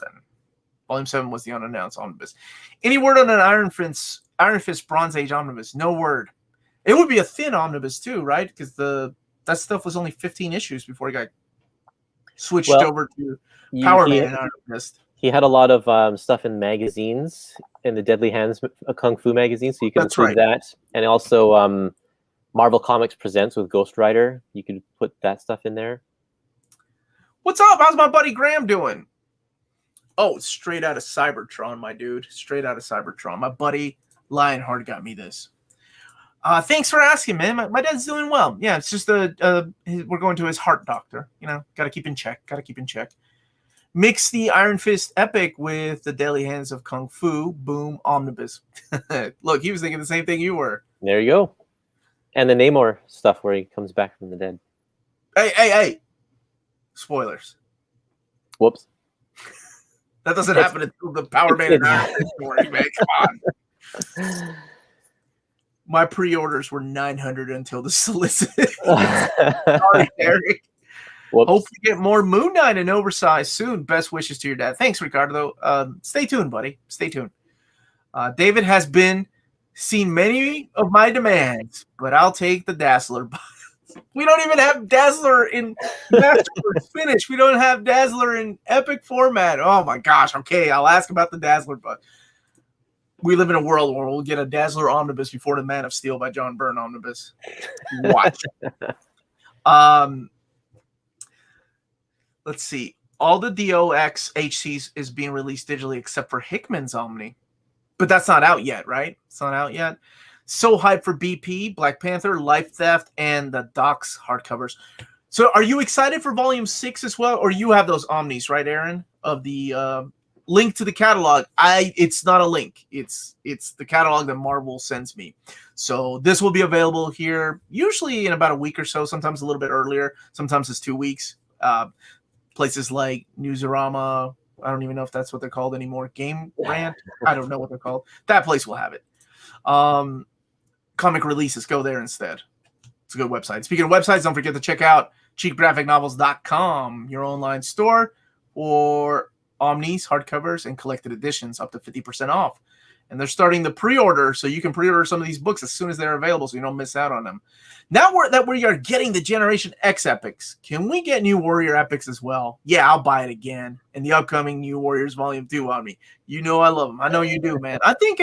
Volume 7 was the unannounced omnibus. Any word on an Iron Fist Bronze Age omnibus? No word. It would be a thin omnibus too, right? Because that stuff was only 15 issues before it got switched over to Power Man and Iron Fist. He had a lot of stuff in magazines, in the Deadly Hands Kung Fu magazine, so you can include that. And also Marvel Comics Presents with Ghost Rider. You could put that stuff in there. What's up? How's my buddy Graham doing? Oh, straight out of Cybertron, my dude. Straight out of Cybertron. My buddy Lionheart got me this. Thanks for asking, man. My dad's doing well. Yeah, it's just we're going to his heart doctor. You know, got to keep in check. Got to keep in check. Mix the Iron Fist epic with the Deadly Hands of Kung Fu. Boom, omnibus. Look, he was thinking the same thing you were. There you go. And the Namor stuff where he comes back from the dead. Hey. Spoilers. Whoops. That doesn't happen until the Power Man and Iron Fist story, man. Come on. My pre-orders were 900 until the solicit. Sorry, Eric. Whoops. Hope to get more Moon Knight and Oversized soon. Best wishes to your dad. Thanks, Ricardo. Stay tuned, buddy. Stay tuned. David has seen many of my demands, but I'll take the Dazzler. We don't even have Dazzler in Masterworks Finish. We don't have Dazzler in Epic format. Oh my gosh. Okay, I'll ask about the Dazzler, but we live in a world where we'll get a Dazzler omnibus before the Man of Steel by John Byrne omnibus. Watch. Let's see. All the DOX HCs is being released digitally except for Hickman's Omni. But that's not out yet, right? It's not out yet. So hyped for BP, Black Panther, Life Theft, and the Docs hardcovers. So are you excited for Volume 6 as well? Or you have those Omnis, right, Aaron? Of the link to the catalog. It's not a link. It's the catalog that Marvel sends me. So this will be available here usually in about a week or so, sometimes a little bit earlier. Sometimes it's 2 weeks. Places like Newsarama, I don't even know if that's what they're called anymore. Game Rant, I don't know what they're called. That place will have it. Comic releases, go there instead. It's a good website. Speaking of websites, don't forget to check out cheapgraphicnovels.com, your online store for Omnis, hardcovers, and collected editions up to 50% off. And they're starting the pre-order, so you can pre-order some of these books as soon as they're available so you don't miss out on them. Now we are getting the Generation X epics. Can we get New Warrior epics as well? Yeah, I'll buy it again. And the upcoming New Warriors Volume 2 on me. You know I love them. I know you do, man. I think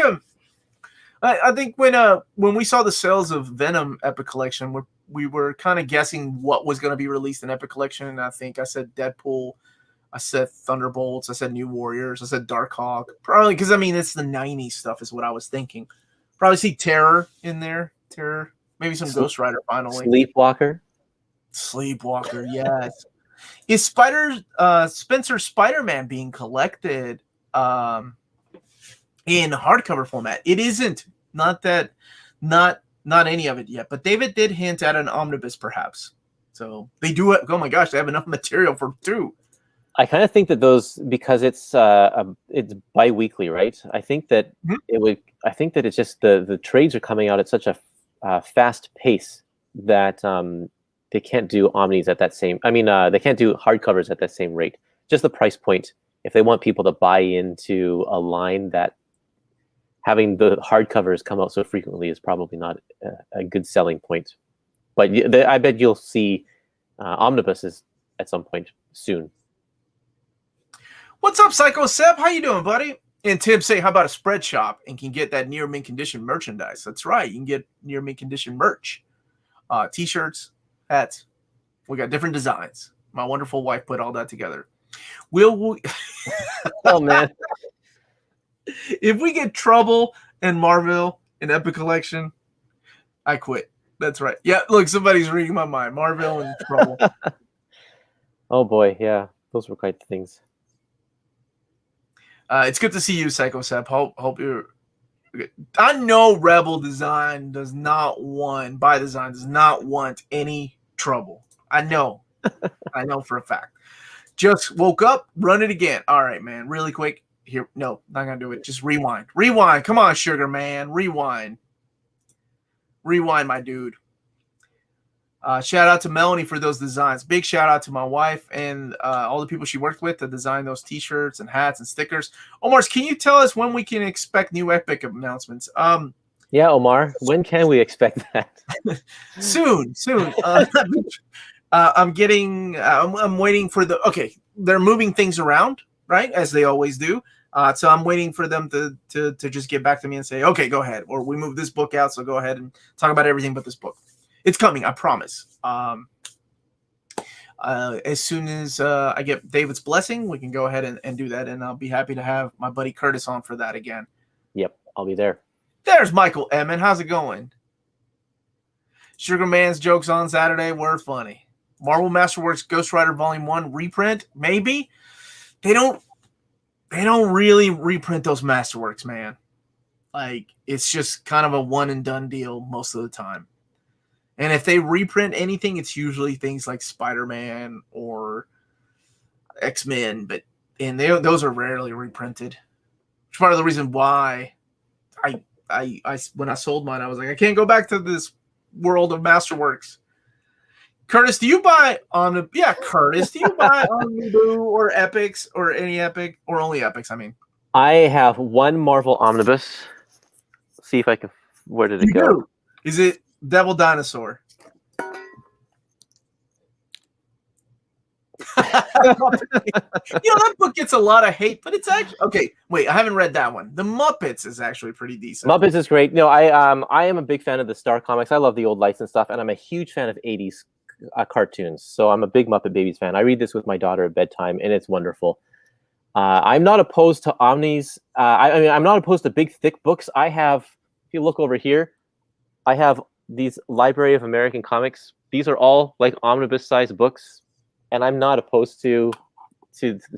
when we saw the sales of Venom Epic Collection, we were kind of guessing what was going to be released in Epic Collection. And I think I said Deadpool. I said Thunderbolts. I said New Warriors. I said Darkhawk. Probably because, I mean, it's the 90s stuff is what I was thinking. Probably see Terror in there. Terror. Maybe some Ghost Rider finally. Sleepwalker, yes. Is Spencer Spider-Man being collected in hardcover format? It isn't. Not any of it yet. But David did hint at an omnibus, perhaps. So they do it. Oh my gosh, they have enough material for 2. I kind of think that those, because it's bi-weekly, right? I think that I think that it's just the trades are coming out at such a fast pace that they can't do omnis at that same. I mean, they can't do hardcovers at that same rate. Just the price point. If they want people to buy into a line, that having the hardcovers come out so frequently is probably not a good selling point. But I bet you'll see omnibuses at some point soon. What's up, Psycho Seb? How you doing, buddy? And Tim say, how about a spread shop and can get that near mint condition merchandise? That's right. You can get near mint condition merch. T-shirts, hats. We got different designs. My wonderful wife put all that together. Will Oh man. if we get Trouble and Marvel in Epic Collection, I quit. That's right. Yeah, look, somebody's reading my mind. Marvel and Trouble. Oh boy, yeah, those were quite the things. It's good to see you, Psycho Sep. Hope you're. I know Rebel Design does not want any trouble. I know. I know for a fact. Just woke up, run it again. All right, man. Really quick. Here, no, not gonna do it. Just rewind. Rewind. Come on, Sugar Man. Rewind. Rewind, my dude. Shout out to Melanie for those designs. Big shout out to my wife and all the people she worked with to design those t-shirts and hats and stickers. Omar, can you tell us when we can expect new Epic announcements? Yeah, Omar, when can we expect that? Soon. I'm waiting for okay, they're moving things around, right? As they always do. So I'm waiting for them to just get back to me and say, okay, go ahead. Or we move this book out, so go ahead and talk about everything but this book. It's coming, I promise. As soon as I get David's blessing, we can go ahead and do that, and I'll be happy to have my buddy Kurtis on for that again. Yep, I'll be there. There's Michael Emmett. How's it going? Sugar Man's jokes on Saturday were funny. Marvel Masterworks Ghost Rider Volume 1 reprint, maybe. They don't really reprint those Masterworks, man. Like, it's just kind of a one and done deal most of the time. And if they reprint anything, it's usually things like Spider-Man or X-Men, and those are rarely reprinted. Which is part of the reason why I when I sold mine, I was like, I can't go back to this world of Masterworks. Kurtis, do you buy Omniboo? Yeah, Kurtis, do you buy Omniboo or Epics or any Epic or only Epics? I mean, I have one Marvel Omnibus. See if I can. Where did it go? Do. Is it Devil Dinosaur? That book gets a lot of hate, but it's actually okay. Wait, I haven't read that one. The Muppets is actually pretty decent. Muppets is great. No, I am a big fan of the Star Comics. I love the old licensed stuff, and I'm a huge fan of 80s cartoons. So I'm a big Muppet Babies fan. I read this with my daughter at bedtime, and it's wonderful. I'm not opposed to omnis. I mean, I'm not opposed to big, thick books. I have, if you look over here, I have these Library of American Comics. These are all like omnibus-sized books, and I'm not opposed to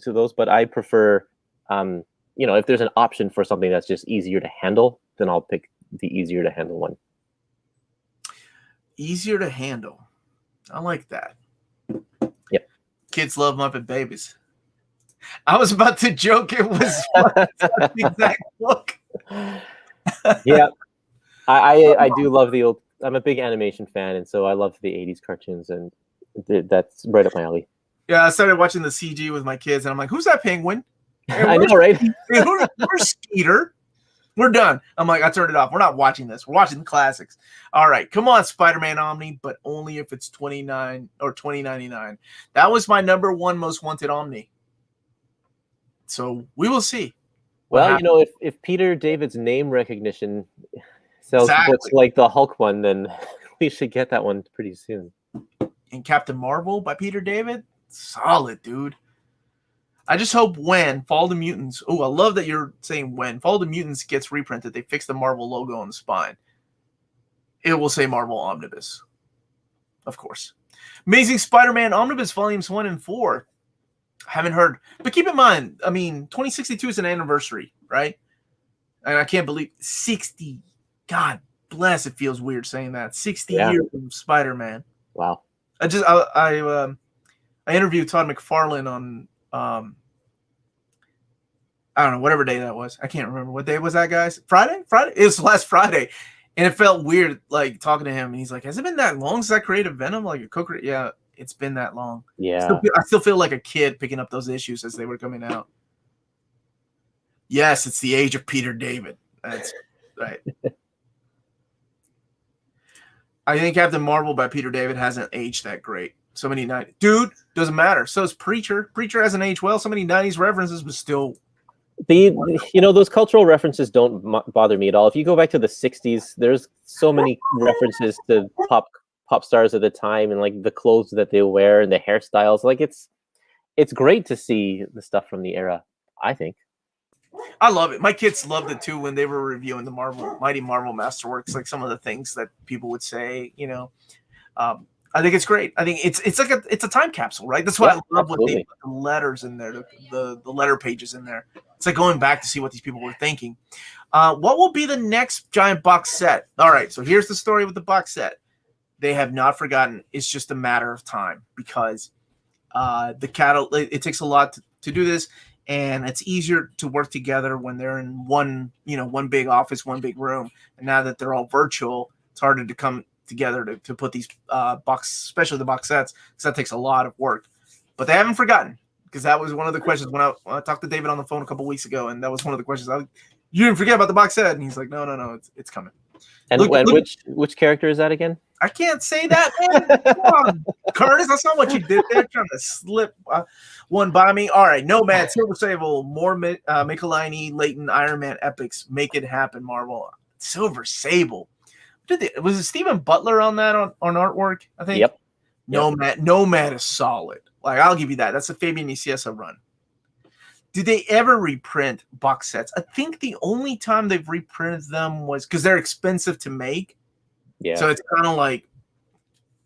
those, but I prefer, if there's an option for something that's just easier to handle, then I'll pick the easier to handle one. Easier to handle. I like that. Yep. Kids love Muppet Babies. I was about to joke it was the exact book. Yeah. I do love the old. I'm a big animation fan, and so I love the 80s cartoons, and that's right up my alley. Yeah, I started watching the CG with my kids, and I'm like, who's that penguin? Hey, I know, right? Where's Skeeter? We're done. I'm like, I turned it off. We're not watching this. We're watching the classics. All right, come on, Spider-Man Omni, but only if it's $29 or $20.99. That was my number one most wanted Omni. So we will see. Well, if Peter David's name recognition sells books like the Hulk one, then we should get that one pretty soon. And Captain Marvel by Peter David, solid, dude. I just hope when Fall of the Mutants, I love that you're saying when Fall of the Mutants gets reprinted, they fix the Marvel logo on the spine. It will say Marvel Omnibus. Of course. Amazing Spider-Man Omnibus Volumes 1 and 4. Haven't heard. But keep in mind, 2062 is an anniversary, right? And I can't believe 60. God bless, it feels weird saying that. 60 years of Spider-Man. Wow. I interviewed Todd McFarlane on I don't know, whatever day that was. I can't remember. What day was that, guys? Friday? It was last Friday. And it felt weird, like, talking to him. And he's like, has it been that long since I created Venom? Like, a co-creator? Yeah, it's been that long. Yeah. I still feel like a kid picking up those issues as they were coming out. Yes, it's the age of Peter David. That's right. I think Captain Marvel by Peter David hasn't aged that great. So many 90s. Dude, doesn't matter. So is Preacher. Preacher hasn't aged well. So many 90s references, but still. Those cultural references don't bother me at all. If you go back to the 60s, there's so many references to pop stars at the time, and like the clothes that they wear and the hairstyles. Like it's it's great to see the stuff from the era, I think. I love it. My kids loved it too when they were reviewing the Mighty Marvel Masterworks, like some of the things that people would say, I think it's great. I think it's like it's a time capsule, right? That's why I love when they put the letters in there, the letter pages in there. It's like going back to see what these people were thinking. What will be the next giant box set? All right, so here's the story with the box set. They have not forgotten. It's just a matter of time because it takes a lot to do this, and it's easier to work together when they're in one big office, one big room. And now that they're all virtual, it's harder to come together to put these especially the box sets, because that takes a lot of work. But they haven't forgotten, because that was one of the questions when I talked to David on the phone a couple weeks ago, and that was one of the questions. You didn't forget about the box set, and he's like, no, it's coming. And which character is that again? I can't say that, man. Come on, Kurtis. That's not what you did there, trying to slip one by me. All right, Nomad, Silver Sable, more Michelini, Leighton, Iron Man epics. Make it happen, Marvel. Silver Sable. Was it Stephen Butler on that on artwork? I think. Yep. Nomad is solid. Like, I'll give you that. That's a Fabian Nicieza run. Did they ever reprint box sets? I think the only time they've reprinted them was because they're expensive to make. Yeah. So it's kind of like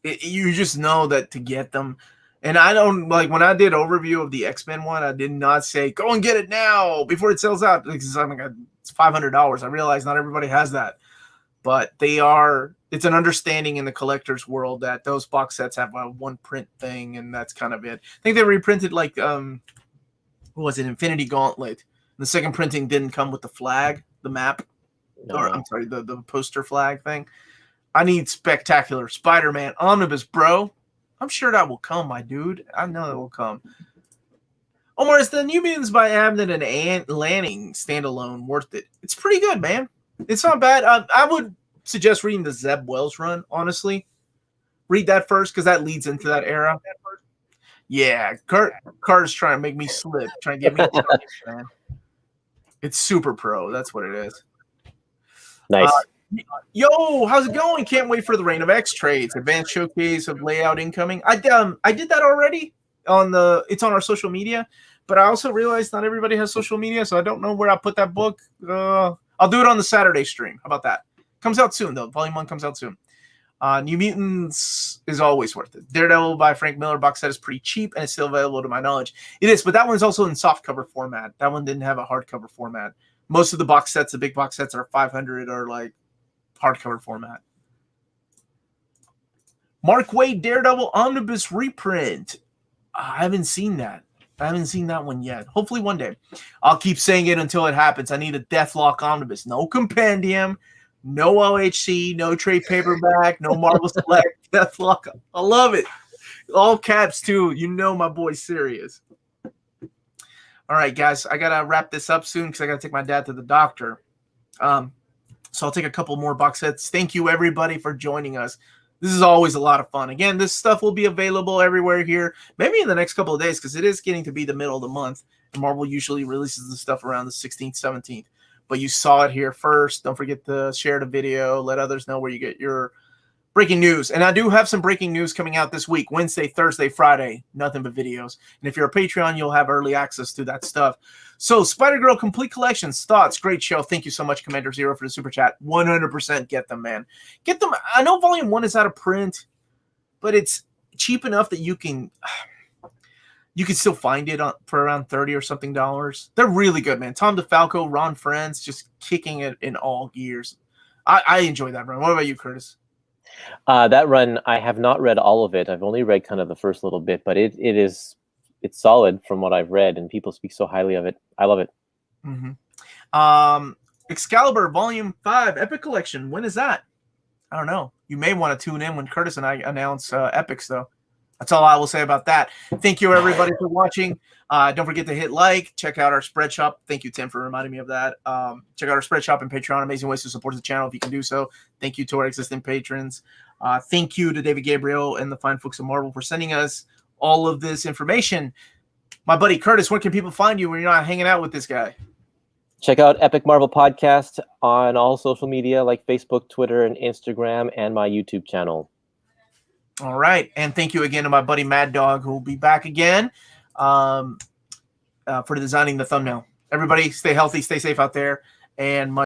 you just know that to get them. And I don't like when I did overview of the X-Men one, I did not say go and get it now before it sells out, because I'm like, it's $500. I realize not everybody has that, but it's an understanding in the collector's world that those box sets have a one print thing, and that's kind of it. I think they reprinted like what was it, Infinity Gauntlet. The second printing didn't come with the flag, the map, or I'm sorry, the poster flag thing. I need Spectacular Spider-Man Omnibus, bro. I'm sure that will come, my dude. I know that will come. Omar, is the New Mutants by Abnett and Lanning standalone worth it? It's pretty good, man. It's not bad. I would suggest reading the Zeb Wells run, honestly. Read that first, because that leads into that era. Yeah, Carter's trying to make me slip, trying to get me man. It's super pro. That's what it is. Nice. Yo, how's it going? Can't wait for the Reign of X Trades advanced showcase of layout incoming. I did that already it's on our social media, but I also realized not everybody has social media, so I don't know where I put that book. I'll do it on the Saturday stream. How about that? Comes out soon though. Volume 1 comes out soon. New Mutants is always worth it. Daredevil by Frank Miller box set is pretty cheap and it's still available to my knowledge. It is, but that one's also in softcover format. That one didn't have a hardcover format. Most of the box sets, the big box sets, are 500 or like hardcover format. Mark Waid Daredevil Omnibus reprint. I haven't seen that. I haven't seen that one yet. Hopefully one day. I'll keep saying it until it happens. I need a Deathlock Omnibus. No compendium, no OHC, no trade paperback, no Marvel Select. Deathlock. I love it. All caps too. You know my boy's serious. All right, guys. I got to wrap this up soon because I got to take my dad to the doctor. So I'll take a couple more box sets. Thank you, everybody, for joining us. This is always a lot of fun. Again, this stuff will be available everywhere here, maybe in the next couple of days, because it is getting to be the middle of the month, and Marvel usually releases the stuff around the 16th, 17th. But you saw it here first. Don't forget to share the video. Let others know where you get your breaking news. And I do have some breaking news coming out this week, Wednesday, Thursday, Friday, nothing but videos. And if you're a Patreon, you'll have early access to that stuff. So Spider-Girl Complete Collections, thoughts, great show. Thank you so much, Commander Zero, for the super chat. 100% get them, man. Get them. I know Volume 1 is out of print, but it's cheap enough that you can still find it for around $30 or something. They're really good, man. Tom DeFalco, Ron Friends, just kicking it in all gears. I enjoy that run. What about you, Kurtis? That run, I have not read all of it. I've only read kind of the first little bit, but it's solid from what I've read, and people speak so highly of it. I love it. Mm-hmm. Excalibur Volume 5 Epic Collection. When is that? I don't know. You may want to tune in when Kurtis and I announce Epics, though. That's all I will say about that. Thank you, everybody, for watching. Don't forget to hit like. Check out our spread shop. Thank you, Tim, for reminding me of that. Check out our spread shop and Patreon. Amazing ways to support the channel if you can do so. Thank you to our existing patrons. Thank you to David Gabriel and the fine folks at Marvel for sending us all of this information. My buddy Kurtis, where can people find you when you're not hanging out with this guy? Check out Epic Marvel Podcast on all social media like Facebook, Twitter, and Instagram, and my YouTube channel. All right. And thank you again to my buddy Mad Dog, who will be back again. for designing the thumbnail. Everybody stay healthy, stay safe out there, and much